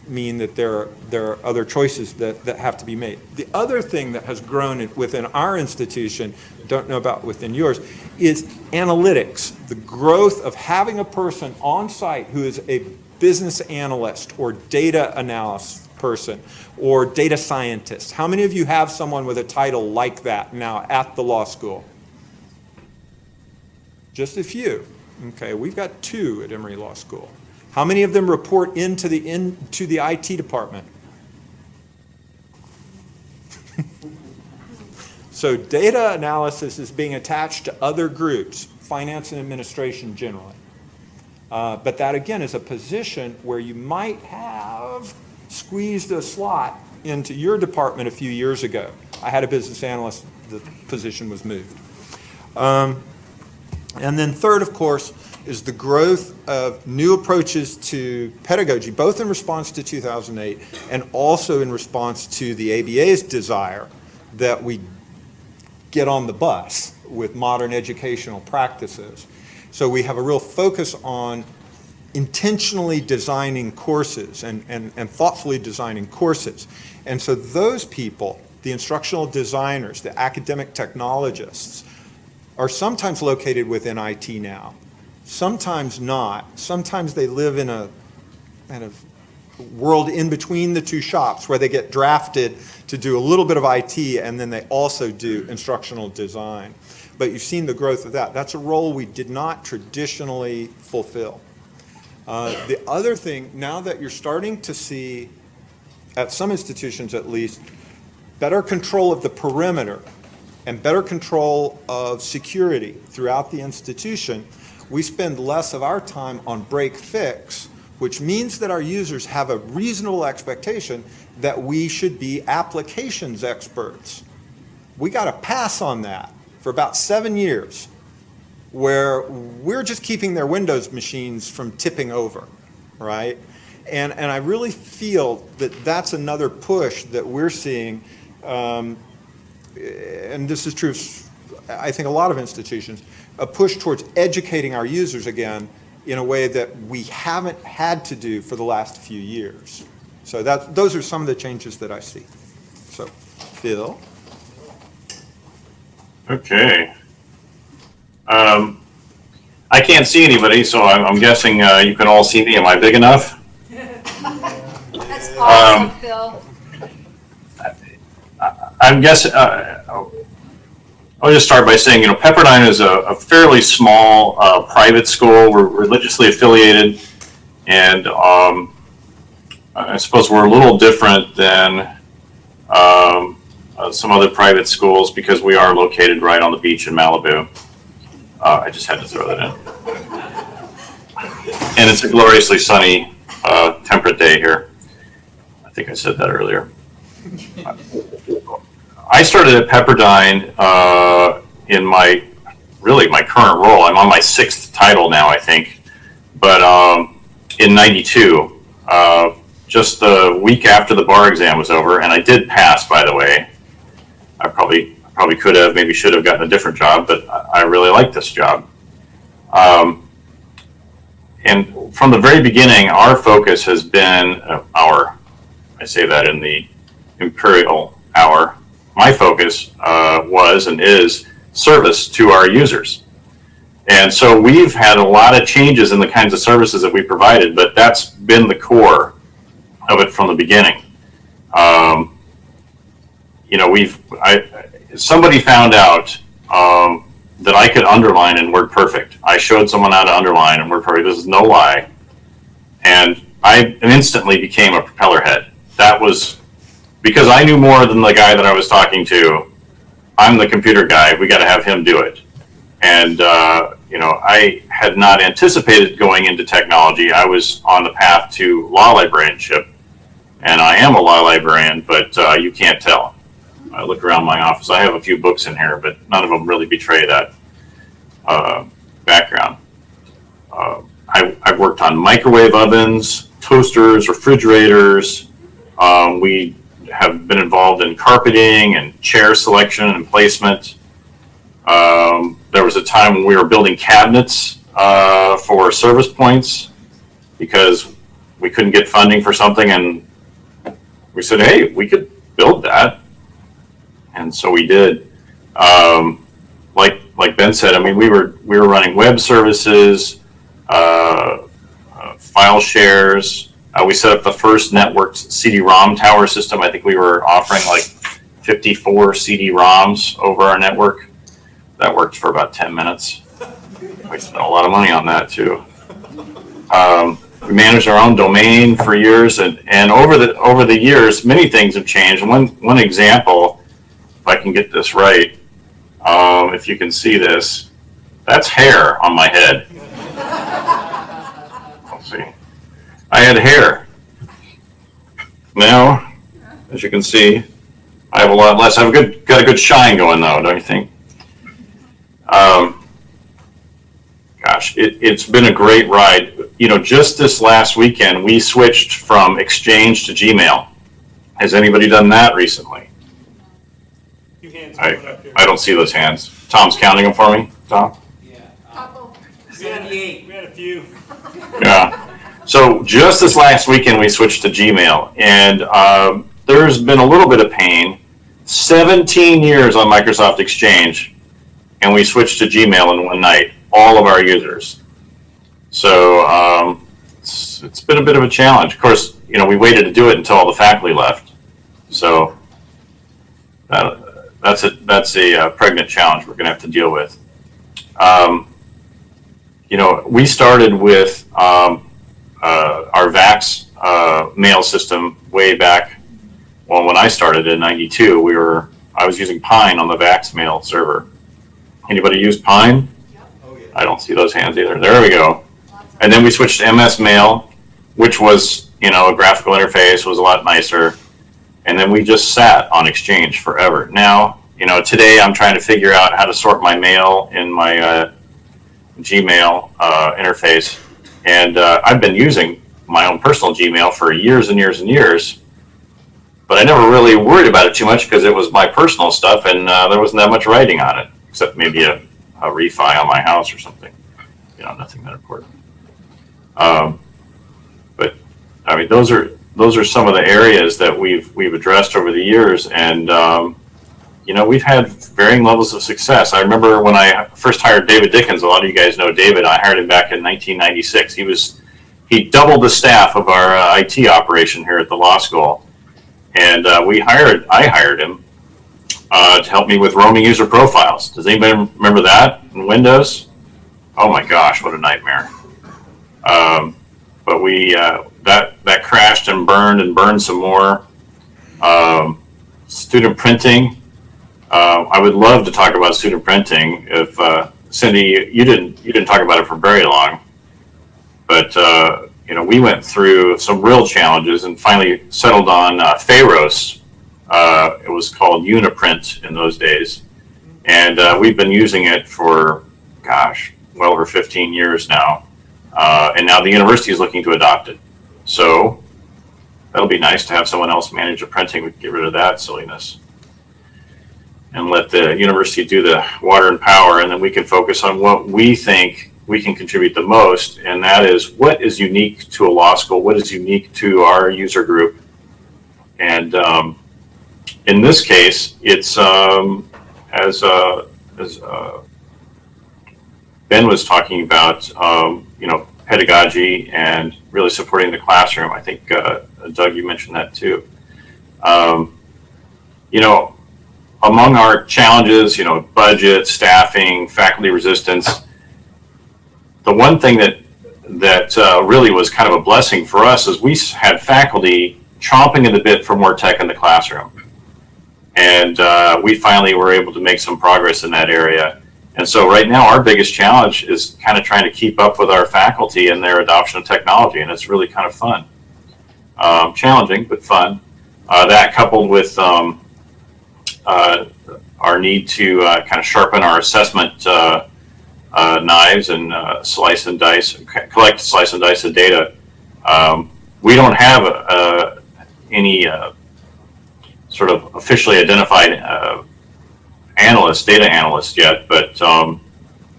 Speaker 8: mean that there are other choices that have to be made. The other thing that has grown within our institution, don't know about within yours, is analytics. The growth of having a person on site who is a business analyst or data analyst person or data scientist. How many of you have someone with a title like that now at the law school? Just a few. Okay, we've got 2 at Emory Law School. How many of them report into the IT department? So data analysis is being attached to other groups, finance and administration generally. But that again is a position where you might have squeezed a slot into your department a few years ago. I had a business analyst, the position was moved. And then third, of course, is the growth of new approaches to pedagogy, both in response to 2008 and also in response to the ABA's desire that we get on the bus with modern educational practices. So we have a real focus on intentionally designing courses and thoughtfully designing courses. And so those people, the instructional designers, the academic technologists, are sometimes located within IT now, sometimes not. Sometimes they live in a kind of world in between the two shops where they get drafted to do a little bit of IT and then they also do instructional design. But you've seen the growth of that. That's a role we did not traditionally fulfill. The other thing, now that you're starting to see, at some institutions at least, better control of the perimeter and better control of security throughout the institution, we spend less of our time on break fix, which means that our users have a reasonable expectation that we should be applications experts. We got a pass on that for about 7 years, where we're just keeping their Windows machines from tipping over, right? And I really feel that that's another push that we're seeing, and this is true of, I think, a lot of institutions, a push towards educating our users again in a way that we haven't had to do for the last few years. So those are some of the changes that I see. So, Phil?
Speaker 1: Okay. I can't see anybody, so I'm guessing you can all see me. Am I big enough?
Speaker 3: That's awesome, Phil.
Speaker 1: I'm guessing, I'll just start by saying, Pepperdine is a fairly small private school. We're religiously affiliated, and I suppose we're a little different than some other private schools because we are located right on the beach in Malibu. I just had to throw that in. And it's a gloriously sunny, temperate day here. I think I said that earlier. I started at Pepperdine in my current role. I'm on my 6th title now, I think. But in '92, just the week after the bar exam was over, and I did pass, by the way. I probably could have, maybe should have gotten a different job, but I really like this job. And from the very beginning, our focus has been I say that in the imperial hour. My focus was and is service to our users. And so we've had a lot of changes in the kinds of services that we provided, but that's been the core of it from the beginning. Somebody found out that I could underline in WordPerfect. I showed someone how to underline in WordPerfect. This is no lie. And I instantly became a propeller head. That was because I knew more than the guy that I was talking to. I'm the computer guy. We got to have him do it. And, I had not anticipated going into technology. I was on the path to law librarianship. And I am a law librarian, but you can't tell. I look around my office. I have a few books in here, but none of them really betray that background. I've worked on microwave ovens, toasters, refrigerators. We have been involved in carpeting and chair selection and placement. There was a time when we were building cabinets for service points because we couldn't get funding for something, and we said, hey, we could build that. And so we did. Like Ben said, I mean, we were running web services, file shares. We set up the first networked CD-ROM tower system. I think we were offering like 54 CD-ROMs over our network. That worked for about 10 minutes. We spent a lot of money on that too. We managed our own domain for years, and over the years, many things have changed. And one example, if I can get this right, if you can see this, that's hair on my head. Let's see. I had hair. Now, as you can see, I have a lot less. I've got a good shine going though, don't you think? Gosh, it's been a great ride. You know, just this last weekend, we switched from Exchange to Gmail. Has anybody done that recently?
Speaker 4: Two hands going up here.
Speaker 1: I don't see those hands. Tom's counting them for me. Tom?
Speaker 5: Yeah.
Speaker 3: Couple.
Speaker 5: 78.
Speaker 4: We had a few.
Speaker 1: Yeah. So just this last weekend, we switched to Gmail, and there's been a little bit of pain. 17 years on Microsoft Exchange, and we switched to Gmail in one night, all of our users. So it's been a bit of a challenge. Of course, you know, we waited to do it until all the faculty left. So that's a pregnant challenge we're going to have to deal with. You know, we started with our VAX mail system way back. Well, when I started in '92, I was using Pine on the VAX mail server. Anybody use Pine?
Speaker 6: Oh, yeah.
Speaker 1: I don't see those hands either. There we go. And then we switched to MS Mail, which was, you know, a graphical interface, was a lot nicer. And then we just sat on Exchange forever. Now, you know, today I'm trying to figure out how to sort my mail in my Gmail interface. And I've been using my own personal Gmail for years and years and years. But I never really worried about it too much because it was my personal stuff, and there wasn't that much writing on it, except maybe a refi on my house or something. You know, nothing that important. But I mean, those are some of the areas that we've addressed over the years, and you know, we've had varying levels of success. I remember when I first hired David Dickens. A lot of you guys know David. I hired him back in 1996. He doubled the staff of our IT operation here at the law school, and I hired him to help me with roaming user profiles. Does anybody remember that in Windows? Oh my gosh, what a nightmare! But that crashed and burned some more. Student printing. I would love to talk about student printing. If Cindy, you didn't talk about it for very long, but you know, we went through some real challenges and finally settled on Pharos. It was called Uniprint in those days, and we've been using it for, gosh, well over 15 years now. And now the university is looking to adopt it. So that'll be nice to have someone else manage the printing. We can get rid of that silliness and let the university do the water and power, and then we can focus on what we think we can contribute the most, and that is what is unique to a law school, what is unique to our user group. And in this case, it's as Ben was talking about, you know, pedagogy and really supporting the classroom. I think, Doug, you mentioned that too. You know, among our challenges, you know, budget, staffing, faculty resistance, the one thing that really was kind of a blessing for us is we had faculty chomping at the bit for more tech in the classroom. And we finally were able to make some progress in that area. And so right now, our biggest challenge is kind of trying to keep up with our faculty and their adoption of technology, and it's really kind of fun. Challenging, but fun. That coupled with our need to kind of sharpen our assessment knives and slice and dice, collect, slice and dice the data. We don't have any sort of officially identified analyst, data analyst yet, but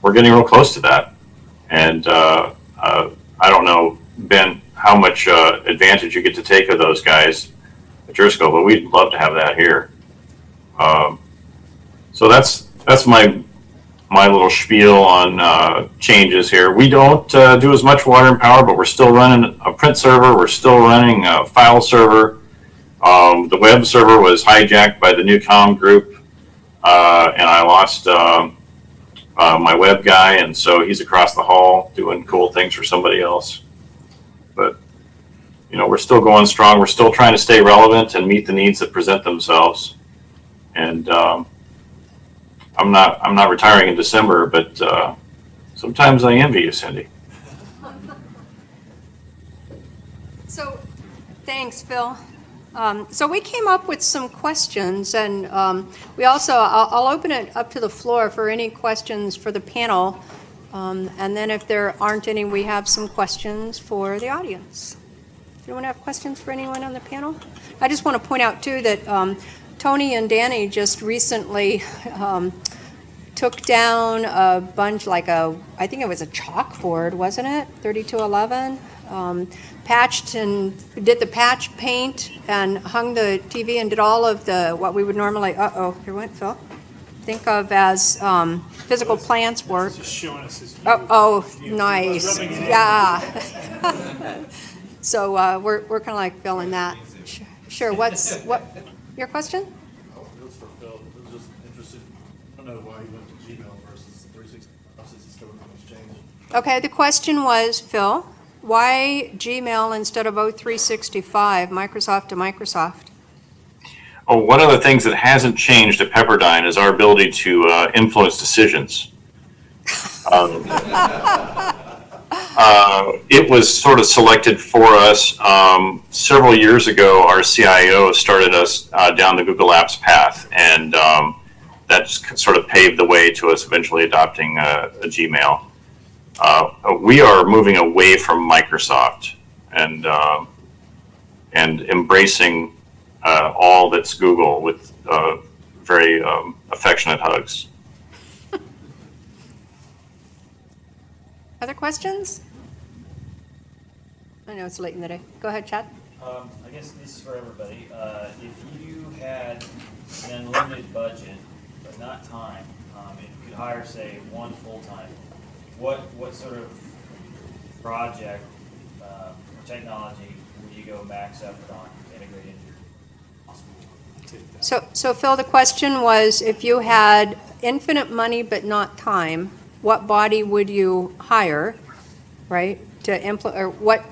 Speaker 1: we're getting real close to that. And I don't know, Ben, how much advantage you get to take of those guys at your school, but we'd love to have that here. So that's my little spiel on changes here. We don't do as much water and power, but we're still running a print server. We're still running a file server. The web server was hijacked by the Newcom group, and I lost my web guy, and so he's across the hall doing cool things for somebody else. But we're still going strong. We're still trying to stay relevant and meet the needs that present themselves. And I'm not retiring in December, but sometimes I envy you, Cindy.
Speaker 3: So, thanks, Phil. So we came up with some questions, and we also, I'll open it up to the floor for any questions for the panel. And then if there aren't any, we have some questions for the audience. Does anyone have questions for anyone on the panel? I just want to point out, too, that Tony and Danny just recently took down a bunch, I think it was a chalkboard, wasn't it? 3211. Patched and did the patch paint and hung the TV and did all of the, what we would normally, here went Phil, think of as physical plants work.
Speaker 4: Just showing us his.
Speaker 3: Nice, yeah. So we're kind of like Phil in that. Sure, what, your question?
Speaker 9: Oh, it was for Phil. I was just interested, I don't know why he went to Gmail versus 365 since it's still not much change.
Speaker 3: Okay, the question was, Phil, why Gmail instead of O365, Microsoft to Microsoft?
Speaker 1: Oh, one of the things that hasn't changed at Pepperdine is our ability to influence decisions. It was sort of selected for us. Several years ago, our CIO started us down the Google Apps path, and that sort of paved the way to us eventually adopting a Gmail. We are moving away from Microsoft and embracing all that's Google with very affectionate hugs.
Speaker 3: Other questions? I know it's late in the day. Go ahead, Chad.
Speaker 10: I guess this is for everybody. If you had an unlimited budget, but not time, and you could hire, say, one full-time, what sort of project or technology would you go max effort on to integrate into your hospital?
Speaker 3: So Phil, the question was, if you had infinite money but not time, what body would you hire, right, to implement, or what,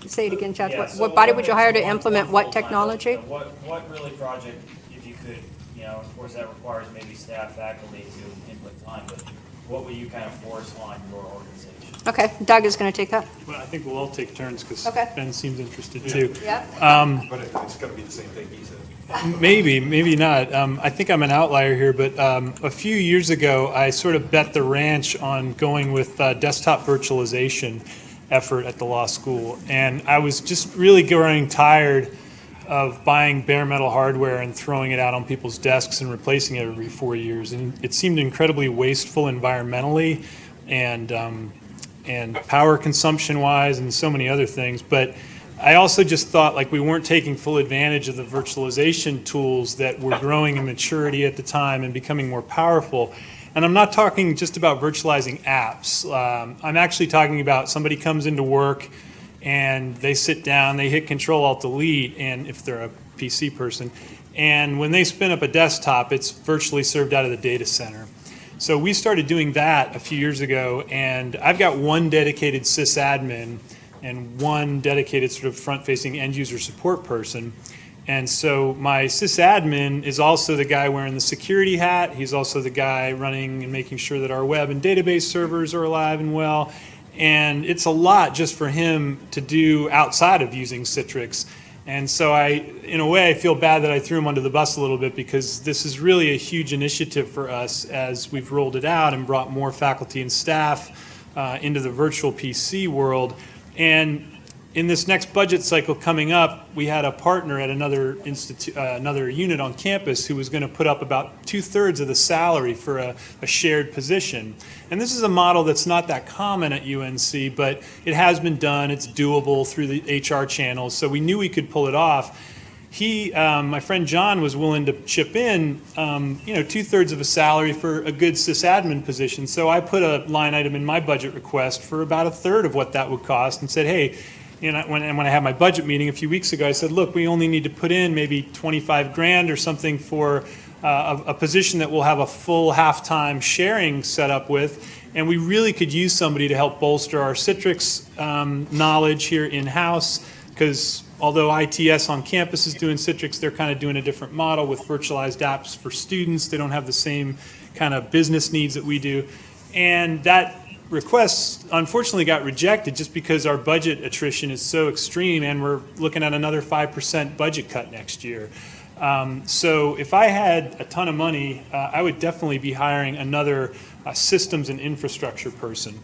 Speaker 3: say it again, Chad,
Speaker 10: Yeah, so
Speaker 3: what body would you hire to
Speaker 10: one
Speaker 3: implement what
Speaker 10: full-time,
Speaker 3: technology?
Speaker 10: What really project, if you could, of course that requires maybe staff, faculty to input time, but what would you kind of force on your organization?
Speaker 3: Okay, Doug is going to take that.
Speaker 4: Well, I think we'll all take turns because
Speaker 3: Okay.
Speaker 4: Ben seems interested too.
Speaker 3: Yeah.
Speaker 6: But it's going to be the same thing he said.
Speaker 4: Maybe, maybe not. I think I'm an outlier here, but a few years ago, I sort of bet the ranch on going with desktop virtualization effort at the law school. And I was just really growing tired of buying bare metal hardware and throwing it out on people's desks and replacing it every 4 years. And it seemed incredibly wasteful environmentally and power consumption wise and so many other things. But I also just thought like we weren't taking full advantage of the virtualization tools that were growing in maturity at the time and becoming more powerful. And I'm not talking just about virtualizing apps. I'm actually talking about somebody comes into work and they sit down, they hit Control-Alt-Delete, and if they're a PC person, and when they spin up a desktop, it's virtually served out of the data center. So we started doing that a few years ago, and I've got one dedicated sysadmin and one dedicated sort of front-facing end-user support person. And so my sysadmin is also the guy wearing the security hat. He's also the guy running and making sure that our web and database servers are alive and well. And it's a lot just for him to do outside of using Citrix. And so in a way, I feel bad that I threw him under the bus a little bit because this is really a huge initiative for us as we've rolled it out and brought more faculty and staff into the virtual PC world. And in this next budget cycle coming up, we had a partner at another another unit on campus who was going to put up about 2/3 of the salary for a shared position. And this is a model that's not that common at UNC, but it has been done. It's doable through the HR channels, so we knew we could pull it off. My friend John was willing to chip in, 2/3 of a salary for a good sysadmin position. So I put a line item in my budget request for about 1/3 of what that would cost, and said, hey. When I had my budget meeting a few weeks ago, I said, look, we only need to put in maybe 25 grand or something for a position that we'll have a full half-time sharing set up with, and we really could use somebody to help bolster our Citrix knowledge here in-house, because although ITS on campus is doing Citrix, they're kind of doing a different model with virtualized apps for students. They don't have the same kind of business needs that we do. And that request unfortunately got rejected just because our budget attrition is so extreme, and we're looking at another 5% budget cut next year. So if I had a ton of money, I would definitely be hiring another systems and infrastructure person.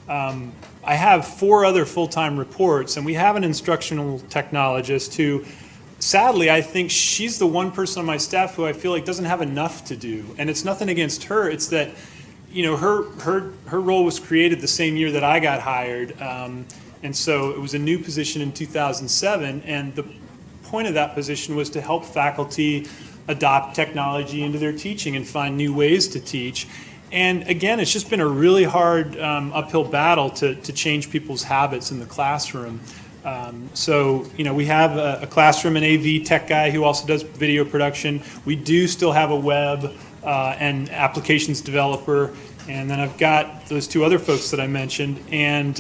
Speaker 4: I have 4 other full-time reports, and we have an instructional technologist who, sadly, I think she's the one person on my staff who I feel like doesn't have enough to do. And it's nothing against her, it's that her role was created the same year that I got hired, and so it was a new position in 2007, and the point of that position was to help faculty adopt technology into their teaching and find new ways to teach. And again, it's just been a really hard uphill battle to change people's habits in the classroom. So we have a classroom and AV tech guy who also does video production. We do still have a web and applications developer, and then I've got those 2 other folks that I mentioned, and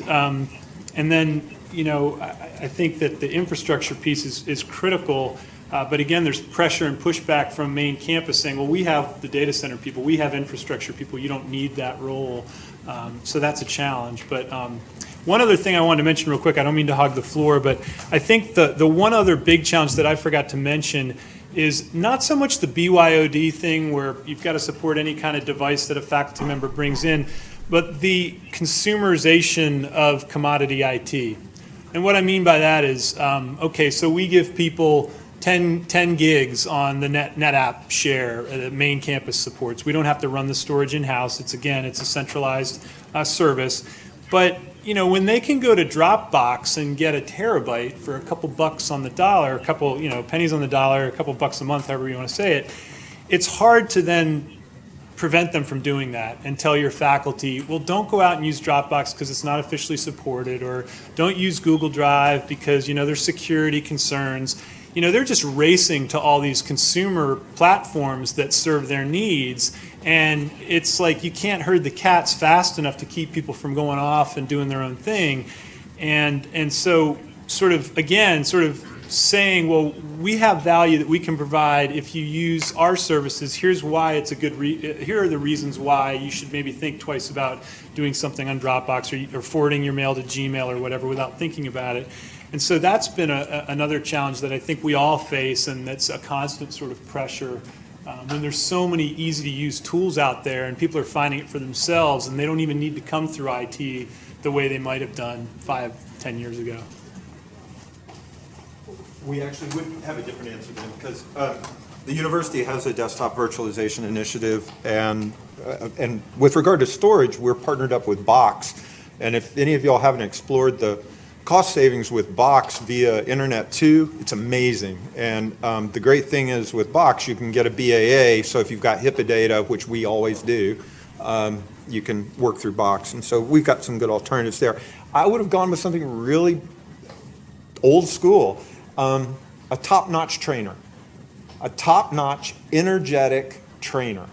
Speaker 4: then I think that the infrastructure piece is critical, but again, there's pressure and pushback from main campus saying, well, we have the data center people, we have infrastructure people, you don't need that role, so that's a challenge. But one other thing I wanted to mention real quick, I don't mean to hog the floor, but I think the one other big challenge that I forgot to mention is not so much the BYOD thing where you've got to support any kind of device that a faculty member brings in, but the consumerization of commodity IT. And what I mean by that is, okay, so we give people 10 gigs on the NetApp share that main campus supports. We don't have to run the storage in-house. It's a centralized service. But when they can go to Dropbox and get a terabyte for a couple bucks on the dollar, a couple, pennies on the dollar, a couple bucks a month, however you want to say it, it's hard to then prevent them from doing that and tell your faculty, well, don't go out and use Dropbox because it's not officially supported, or don't use Google Drive because, there's security concerns. They're just racing to all these consumer platforms that serve their needs, and it's like you can't herd the cats fast enough to keep people from going off and doing their own thing. And so sort of saying, well, we have value that we can provide if you use our services. Here's why it's a good here are the reasons why you should maybe think twice about doing something on Dropbox or forwarding your mail to Gmail or whatever without thinking about it. And so that's been another challenge that I think we all face, and that's a constant sort of pressure when there's so many easy-to-use tools out there and people are finding it for themselves and they don't even need to come through IT the way they might have done 5-10 years ago.
Speaker 8: We actually would have a different answer then, because the university has a desktop virtualization initiative, and with regard to storage, we're partnered up with Box. And if any of y'all haven't explored the cost savings with Box via Internet 2, it's amazing. And the great thing is with Box, you can get a BAA, so if you've got HIPAA data, which we always do, you can work through Box. And so we've got some good alternatives there. I would have gone with something really old school, a top-notch trainer, a top-notch energetic trainer.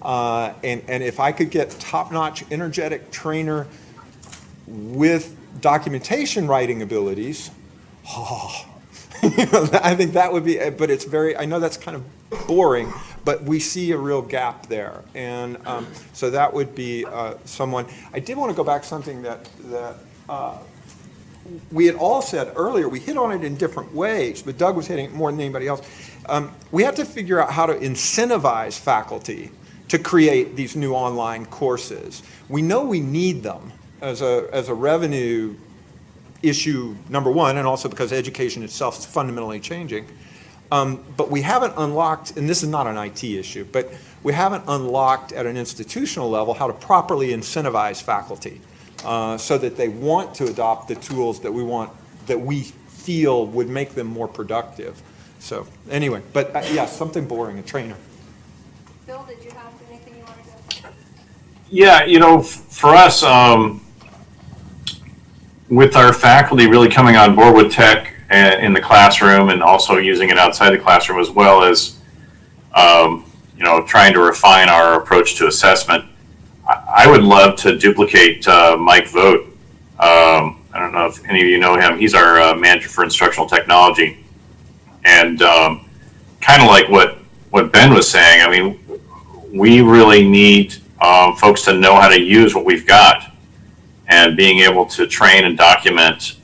Speaker 8: And if I could get top-notch energetic trainer with documentation writing abilities, I think that would be, but it's very, I know that's kind of boring, but we see a real gap there. And so that would be someone. I did want to go back to something that we had all said earlier. We hit on it in different ways, but Doug was hitting it more than anybody else. We have to figure out how to incentivize faculty to create these new online courses. We know we need them as a revenue issue number one, and also because education itself is fundamentally changing. But we haven't unlocked, and this is not an IT issue, but we haven't unlocked at an institutional level how to properly incentivize faculty so that they want to adopt the tools that we feel would make them more productive. So anyway, but yeah, something boring, a trainer.
Speaker 3: Bill, did you have anything you wanted to?
Speaker 1: Yeah, for us, with our faculty really coming on board with tech in the classroom and also using it outside the classroom, as well as trying to refine our approach to assessment, I would love to duplicate Mike Vogt. I don't know if any of you know him. He's our manager for instructional technology, and kind of like what Ben was saying. I mean, we really need folks to know how to use what we've got, and being able to train and document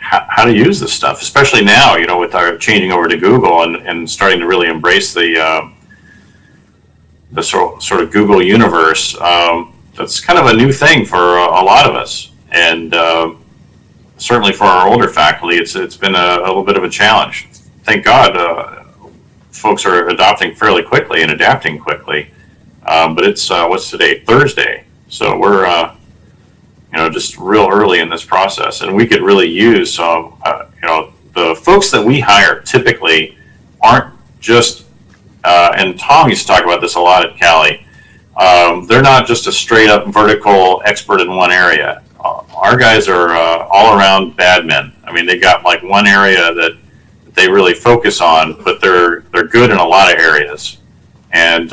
Speaker 1: how to use this stuff, especially now, with our changing over to Google and starting to really embrace the sort of Google universe. That's kind of a new thing for a lot of us, and certainly for our older faculty, it's been a little bit of a challenge. Thank God, folks are adopting fairly quickly and adapting quickly. But it's what's today? Thursday. So we're just real early in this process, and we could really use the folks that we hire typically aren't just and Tom used to talk about this a lot at Cali. They're not just a straight up vertical expert in one area. Our guys are all around bad men. I mean, they got like one area that they really focus on, but they're good in a lot of areas. And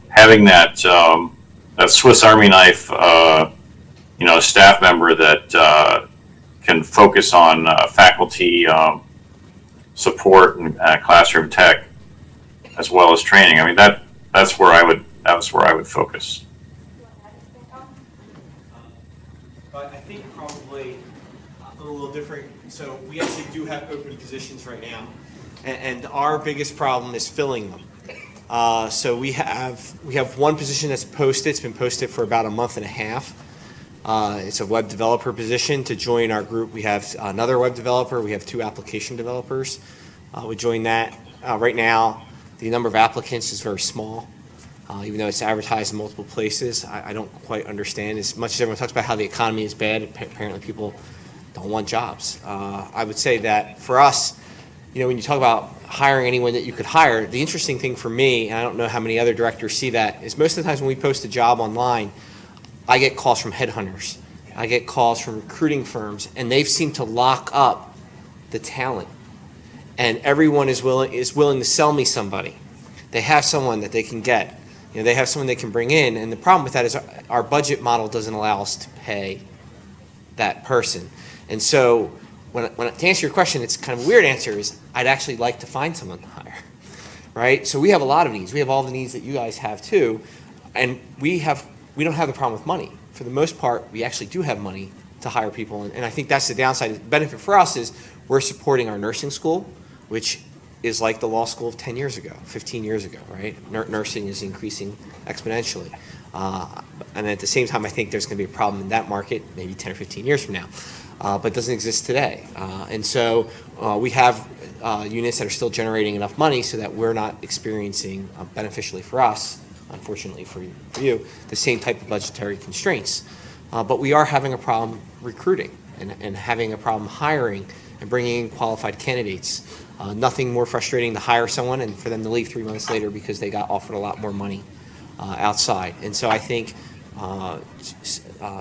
Speaker 1: having that Swiss Army knife, staff member that can focus on faculty support and classroom tech, as well as training. I mean, that's where I would focus.
Speaker 2: But I think probably a little different. So we actually do have open positions right now, and our biggest problem is filling them. So we have one position that's posted. It's been posted for about a month and a half. It's a web developer position. To join our group, we have another web developer. We have 2 application developers. We join that. Right now, the number of applicants is very small. Even though it's advertised in multiple places, I don't quite understand. As much as everyone talks about how the economy is bad, apparently people don't want jobs. I would say that for us, when you talk about hiring anyone that you could hire, the interesting thing for me, and I don't know how many other directors see that, is most of the times when we post a job online, I get calls from headhunters. I get calls from recruiting firms, and they've seemed to lock up the talent. And everyone is willing to sell me somebody. They have someone that they can get. They have someone they can bring in, and the problem with that is our budget model doesn't allow us to pay that person. And so, to answer your question, it's kind of a weird answer, is I'd actually like to find someone to hire, right? So we have a lot of needs. We have all the needs that you guys have too, and we don't have the problem with money. For the most part, we actually do have money to hire people, and I think that's the downside. The benefit for us is we're supporting our nursing school, which is like the law school of 10 years ago, 15 years ago, right? Nursing is increasing exponentially. And at the same time, I think there's going to be a problem in that market maybe 10 or 15 years from now, but doesn't exist today. And so we have units that are still generating enough money so that we're not experiencing, beneficially for us, unfortunately for you, the same type of budgetary constraints. But we are having a problem recruiting and having a problem hiring and bringing in qualified candidates. Nothing more frustrating to hire someone and for them to leave 3 months later because they got offered a lot more money outside. And so I think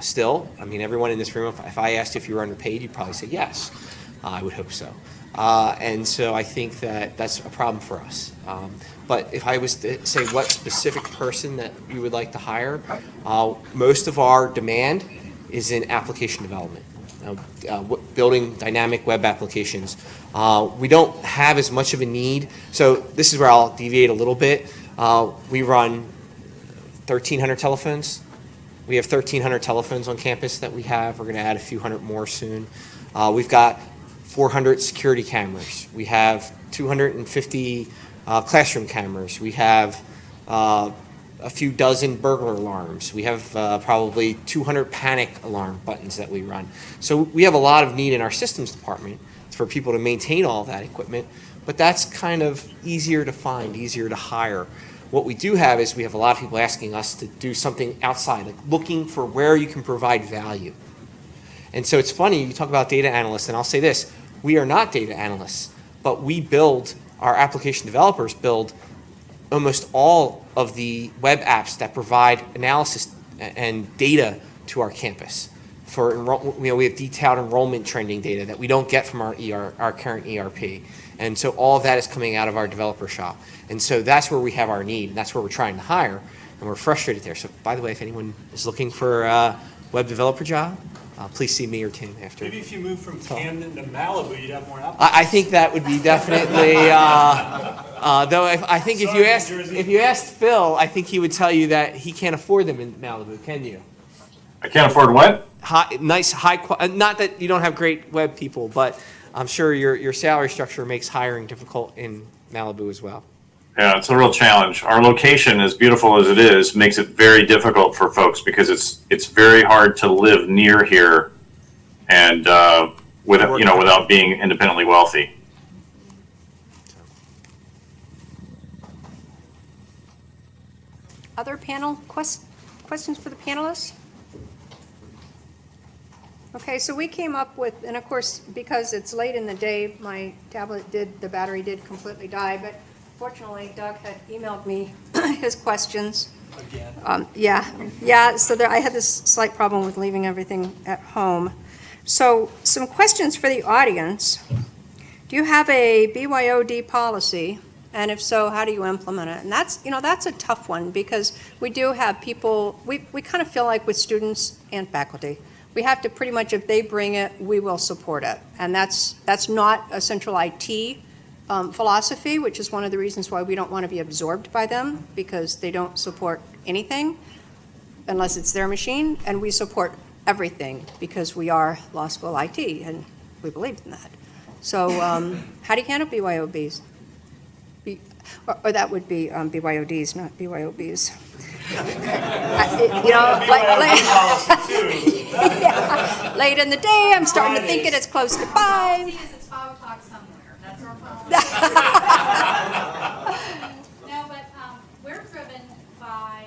Speaker 2: still, I mean, everyone in this room, if I asked you if you were underpaid, you'd probably say yes. I would hope so. And so I think that that's a problem for us. But if I was to say what specific person that we would like to hire, most of our demand is in application development. Building dynamic web applications. We don't have as much of a need. So this is where I'll deviate a little bit. We run 1,300 telephones. We have 1,300 telephones on campus that we have. We're going to add a few hundred more soon. We've got 400 security cameras. We have 250 classroom cameras. We have a few dozen burglar alarms. We have probably 200 panic alarm buttons that we run. So we have a lot of need in our systems department for people to maintain all that equipment, but that's kind of easier to find, easier to hire. What we do have is we have a lot of people asking us to do something outside, like looking for where you can provide value. And so it's funny, you talk about data analysts, and I'll say this, we are not data analysts, but we build, our application developers build almost all of the web apps that provide analysis and data to our campus. We have detailed enrollment trending data that we don't get from our current ERP. And so all of that is coming out of our developer shop. And so that's where we have our need, and that's where we're trying to hire, and we're frustrated there. So by the way, if anyone is looking for a web developer job, please see me or Tim after.
Speaker 4: Maybe if you move from Camden to Malibu, you'd have more applicants.
Speaker 2: I think that would be definitely, though I think if you asked Phil, I think he would tell you that he can't afford them in Malibu, can you?
Speaker 1: I can't afford what?
Speaker 2: Not that you don't have great web people, but I'm sure your salary structure makes hiring difficult in Malibu as well.
Speaker 1: Yeah, it's a real challenge. Our location, as beautiful as it is, makes it very difficult for folks because it's very hard to live near here, and without being independently wealthy.
Speaker 3: Other panel questions for the panelists? Okay, so we came up with, and of course, because it's late in the day, my tablet the battery did completely die, but fortunately, Doug had emailed me his questions.
Speaker 4: Again.
Speaker 3: Yeah, so I had this slight problem with leaving everything at home. So some questions for the audience. Do you have a BYOD policy? And if so, how do you implement it? And that's a tough one because we do have people, we kind of feel like with students and faculty, we have to pretty much, if they bring it, we will support it. And that's not a central IT philosophy, which is one of the reasons why we don't want to be absorbed by them, because they don't support anything unless it's their machine, and we support everything because we are law school IT, and we believe in that. So how do you handle BYOBs? Or that would be BYODs, not BYOBs. Late in the day, I'm starting to think it's close to 5.
Speaker 11: It's 5 o'clock somewhere. That's our problem. No, but we're driven by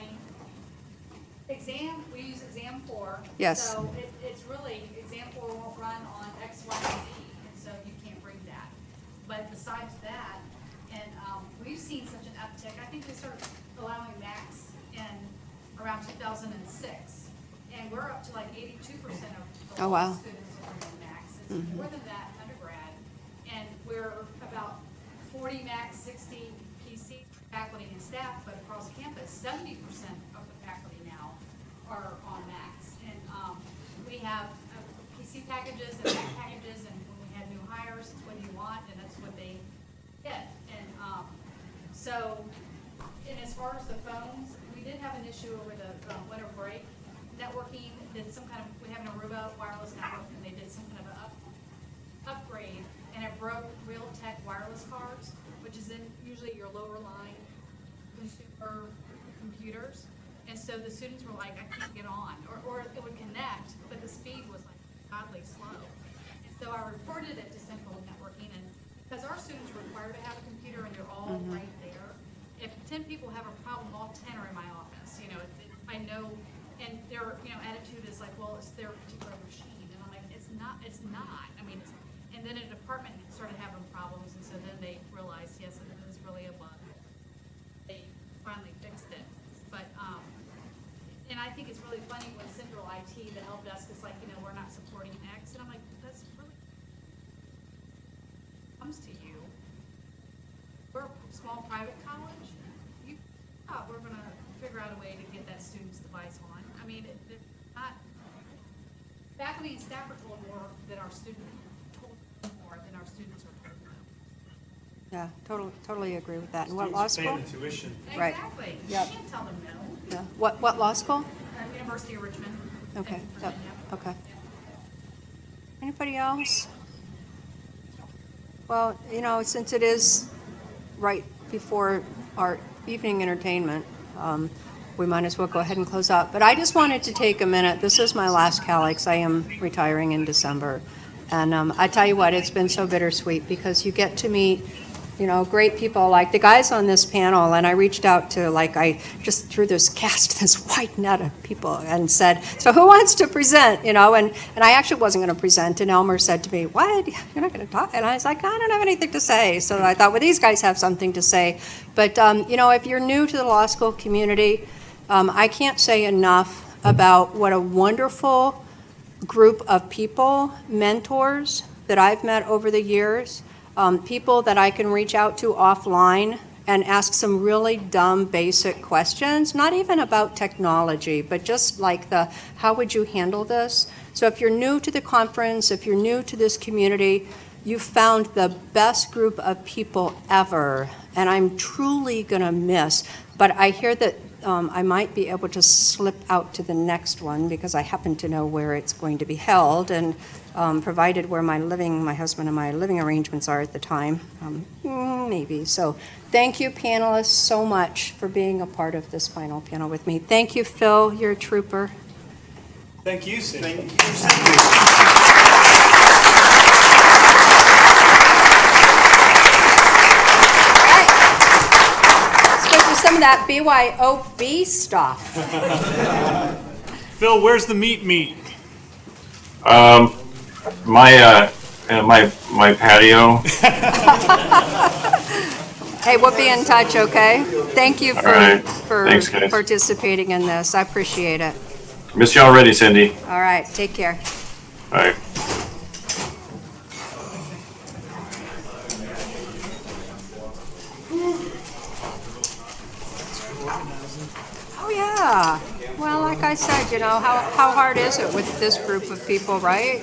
Speaker 11: exam. We use exam 4.
Speaker 3: Yes.
Speaker 11: So it's really exam 4 won't run on X, Y, and Z, and so you can't bring that. But besides that, and we've seen such an uptick. I think they started allowing Macs in around 2006, and we're up to like 82% of the
Speaker 3: Oh, wow.
Speaker 11: students are bringing Macs. It's more than that undergrad, and we're about 40 Macs, 60 PC faculty and staff, but across campus, 70% of the faculty now are on Macs. And we have PC packages and Mac packages, and when we have new hires, it's what you want, and that's what they get. And and as far as the phones, we did have an issue over the winter break. Networking did we have an Aruba wireless network, and they did some kind of an upgrade, and it broke Realtek wireless cards, which is in usually your lower line consumer computers. And so the students were like, I can't get on, or it would connect, but the speed was like oddly slow. And so I reported it to Central Networking, and because our students are required to have a computer and they're all right there. If 10 people have a problem, all 10 are in my office. I know, and their attitude is like, well, it's their particular machine, and I'm like, it's not. I mean, and then a department started having problems, and so then they realized, yes, it is really a bug. They finally fixed it, but and I think it's really funny when Central IT, the help desk, is like, we're not supporting X, and I'm like, that's really comes to you. We're a small private college. We're going to figure out a way to get that student's device on. I mean, it's not. Faculty and staff are told more than our students are told.
Speaker 3: Yeah, totally agree with that. And what law school?
Speaker 4: Students paying the tuition.
Speaker 3: Right.
Speaker 11: Exactly.
Speaker 3: Yep.
Speaker 11: You can't tell them no.
Speaker 3: Yeah. What law school?
Speaker 11: University of Richmond.
Speaker 3: Okay.
Speaker 11: in
Speaker 3: Yep.
Speaker 11: Virginia.
Speaker 3: Okay. Anybody else? Well, since it is right before our evening entertainment, we might as well go ahead and close out. But I just wanted to take a minute. This is my last Cali, 'cause I am retiring in December. And I tell you what, it's been so bittersweet because you get to meet, great people like the guys on this panel. And I reached out to, I just threw this wide net of people and said, so who wants to present, And I actually wasn't going to present. And Elmer said to me, what? You're not going to talk? And I was like, I don't have anything to say. So I thought, well, these guys have something to say. But, if you're new to the law school community, I can't say enough about what a wonderful group of people, mentors that I've met over the years, people that I can reach out to offline and ask some really dumb, basic questions, not even about technology, but just like how would you handle this? So if you're new to the conference, if you're new to this community, you've found the best group of people ever, and I'm truly gonna miss. But I hear that I might be able to slip out to the next one because I happen to know where it's going to be held, and provided where my husband and my living arrangements are at the time, maybe. So thank you, panelists, so much for being a part of this final panel with me. Thank you, Phil, you're a trooper.
Speaker 4: Thank you, Cindy.
Speaker 6: Thank you.
Speaker 3: Some of that BYOB stuff.
Speaker 4: Phil, where's the meat?
Speaker 1: My patio.
Speaker 3: Hey, we'll be in touch, okay? Thank you
Speaker 1: right.
Speaker 3: for
Speaker 1: Thanks, guys.
Speaker 3: participating in this. I appreciate it.
Speaker 1: Miss you already, Cindy.
Speaker 3: All right, take care.
Speaker 1: Bye.
Speaker 3: Oh, yeah. Well, like I said, how hard is it with this group of people, right?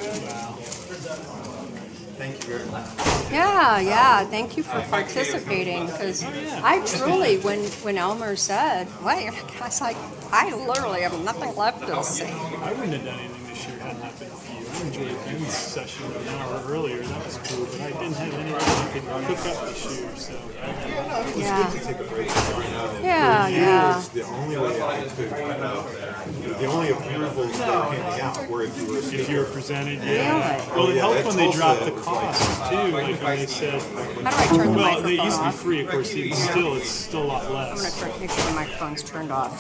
Speaker 6: Thank you very much.
Speaker 3: Yeah, thank you for participating, because I truly, when Elmer said, wait, I was like, I literally have nothing left to say.
Speaker 4: I wouldn't have done anything this year had it not been for you. I enjoyed Ben's session an hour earlier. That was cool, but I didn't have anything I could cook up this year, so.
Speaker 3: Yeah.
Speaker 6: To take a break.
Speaker 3: Yeah.
Speaker 6: The only way I could, the only approvals they were handing out were
Speaker 4: If you were presented,
Speaker 3: Really?
Speaker 4: Well, it helped when they dropped the costs too, like when they said,
Speaker 3: How do I turn the
Speaker 4: well,
Speaker 3: microphone
Speaker 4: they used to be
Speaker 3: off?
Speaker 4: free, of course, it's still a lot
Speaker 3: I'm
Speaker 4: less.
Speaker 3: going to make sure the microphone's turned off,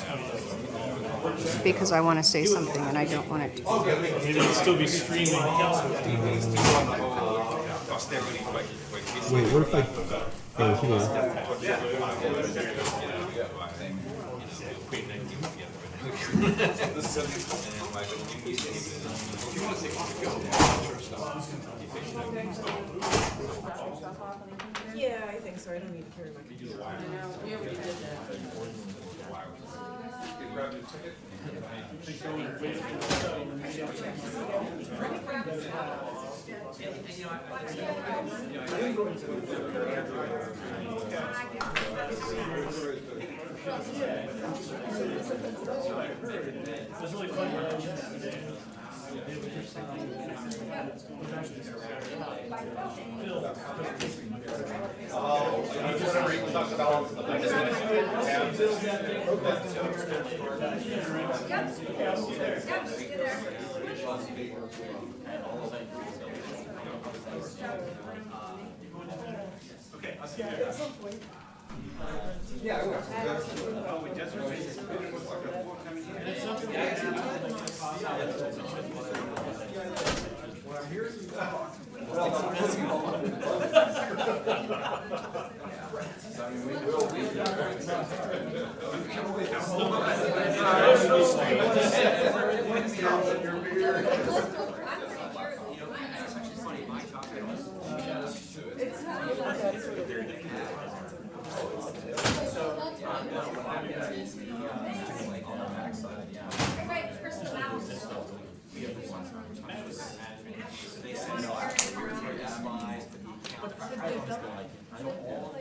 Speaker 3: because I want to say something and I don't want it to.
Speaker 4: Maybe it'll still be streaming.
Speaker 6: Wait, what if I? Oh, hold on.
Speaker 12: Yeah, I think so. I don't need to carry my computer.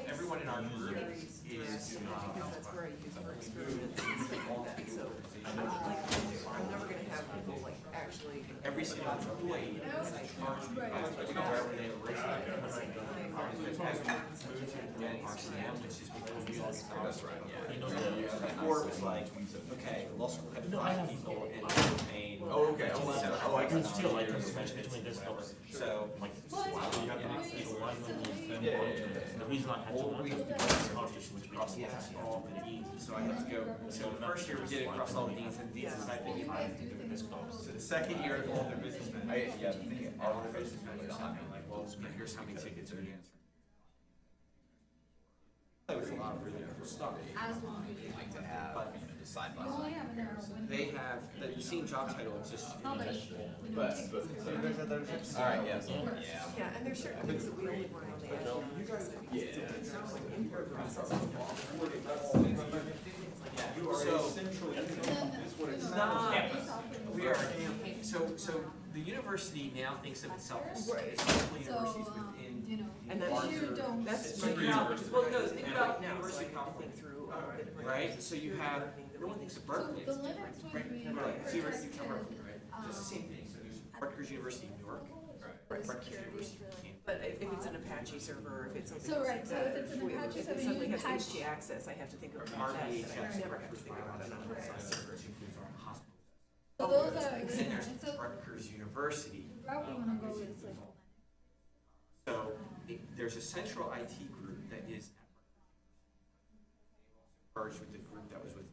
Speaker 5: Everyone in our group is,
Speaker 12: That's where I use my experience. So I'm never gonna have people like actually.
Speaker 5: every single employee is charged with whatever they originally. As we move to RCM, which is because we use That's right, yeah. Before it was like, okay, the law school had 5 people and they were paying. Oh, okay, oh, I can still like this. So, like,
Speaker 9: He's not had to
Speaker 5: well, we across all the deans, so I had to go, so the first year we did it across all the deans, and the deans decided they didn't do their business clubs. So the second year, all their businessmen, all their businessmen were talking, like, well, here's how many tickets are in. That was a lot of really cool stuff.
Speaker 11: As long as you
Speaker 5: Like to have, side by
Speaker 11: only have an hour window.
Speaker 5: They have, the same job title exists.
Speaker 11: Nobody, you know, takes this.
Speaker 5: All right, yes.
Speaker 12: Yeah, and there's certain things that we only run on the agenda.
Speaker 5: So, it's not, we are, so the university now thinks of itself as multiple universities within.
Speaker 11: You know,
Speaker 12: And that's my
Speaker 5: Well, no, think about
Speaker 12: now, so I
Speaker 5: University
Speaker 12: can
Speaker 5: of California,
Speaker 12: think through, different.
Speaker 5: right? So you have, everyone thinks of Berkeley.
Speaker 11: So the limits would be
Speaker 5: Right, so University of
Speaker 11: protected,
Speaker 5: Berkeley, right? So it's the same thing, so there's Rutgers University in New York, Rutgers University in Cambridge.
Speaker 12: But if it's an Apache server, if it's something.
Speaker 11: So, right, so
Speaker 12: that-
Speaker 11: if it's an Apache
Speaker 12: if
Speaker 11: server,
Speaker 12: it
Speaker 11: you
Speaker 12: suddenly has
Speaker 11: patch-
Speaker 12: HT access, I have to think of that, but I never have to think about it on the rest.
Speaker 11: so those are,
Speaker 5: And then there's
Speaker 11: so
Speaker 5: Rutgers University.
Speaker 11: the route we wanna go is like.
Speaker 5: So there's a central IT group that is merged with the group that was with.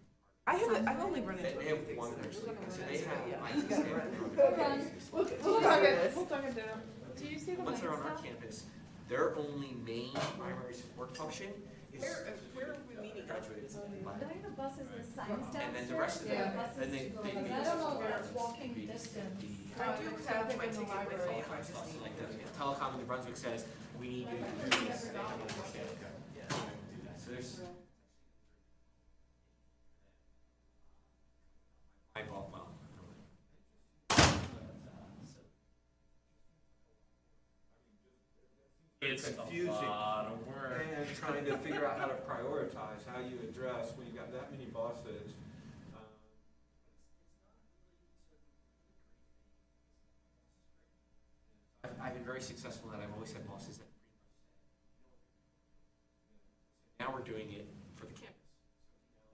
Speaker 12: I've only run into.
Speaker 5: They have one actually, so they have IT
Speaker 11: Hold on.
Speaker 5: staff.
Speaker 12: We'll talk it down.
Speaker 11: Do you see the
Speaker 5: Once they're on
Speaker 11: lights
Speaker 5: our
Speaker 11: now?
Speaker 5: campus, their only main primary support function is.
Speaker 12: Where are we meeting?
Speaker 5: Graduates.
Speaker 11: Don't the buses the signs downstairs?
Speaker 5: And then the rest of them,
Speaker 11: Yeah, buses
Speaker 5: then they.
Speaker 11: to go,
Speaker 5: they
Speaker 11: 'cause
Speaker 5: make
Speaker 11: I don't know where
Speaker 5: requirements
Speaker 11: it's walking
Speaker 5: to be-
Speaker 11: distance.
Speaker 5: be-
Speaker 12: I do have my ticket with me if I just need.
Speaker 5: Like the telecom in New Brunswick says, we need you to do this, they don't understand. So there's. Eyeball, well.
Speaker 9: It's
Speaker 6: confusing.
Speaker 9: a lot of work.
Speaker 6: And trying to figure out how to prioritize, how you address when you've got that many bosses.
Speaker 5: I've been very successful in that. I've always had bosses that. Now we're doing it for the campus.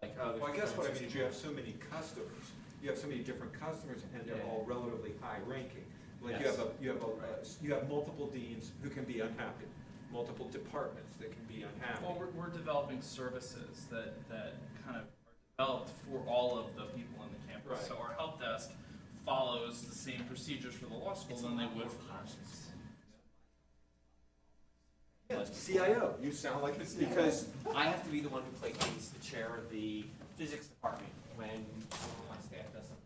Speaker 5: Like, oh,
Speaker 6: Well, I guess what I mean is you have so many customers, you have so many different customers, and they're all relatively high ranking. Like
Speaker 5: Yes.
Speaker 6: you have multiple deans who can be unhappy, multiple departments that can be unhappy.
Speaker 13: Well, we're developing services that kind of are developed for all of the people in the campus.
Speaker 6: Right.
Speaker 13: So our help desk follows the same procedures for the law school than they would for nurses.
Speaker 6: Yeah, CIO, you sound like a CIO.
Speaker 5: because I have to be the one who plays the chair of the physics department when someone on my staff does something.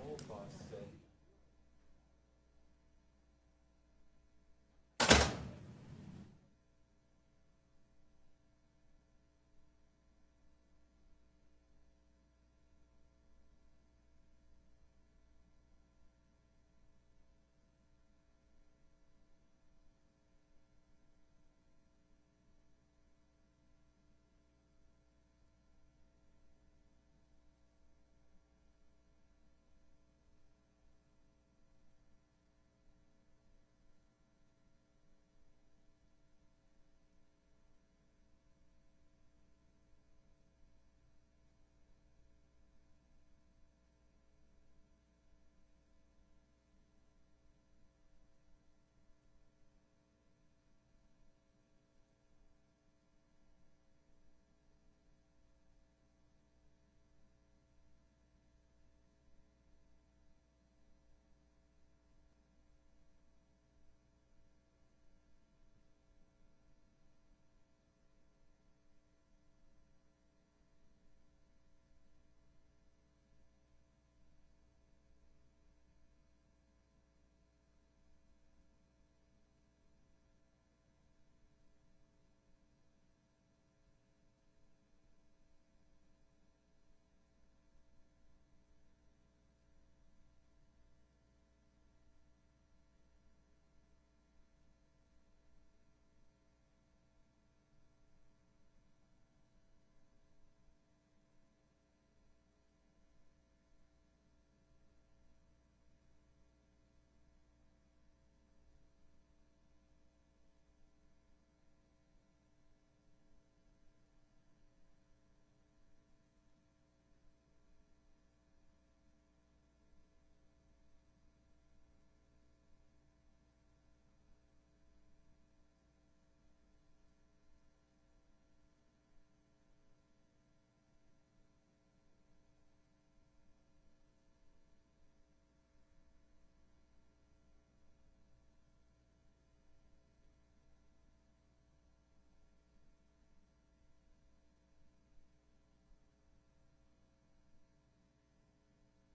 Speaker 6: Old boss.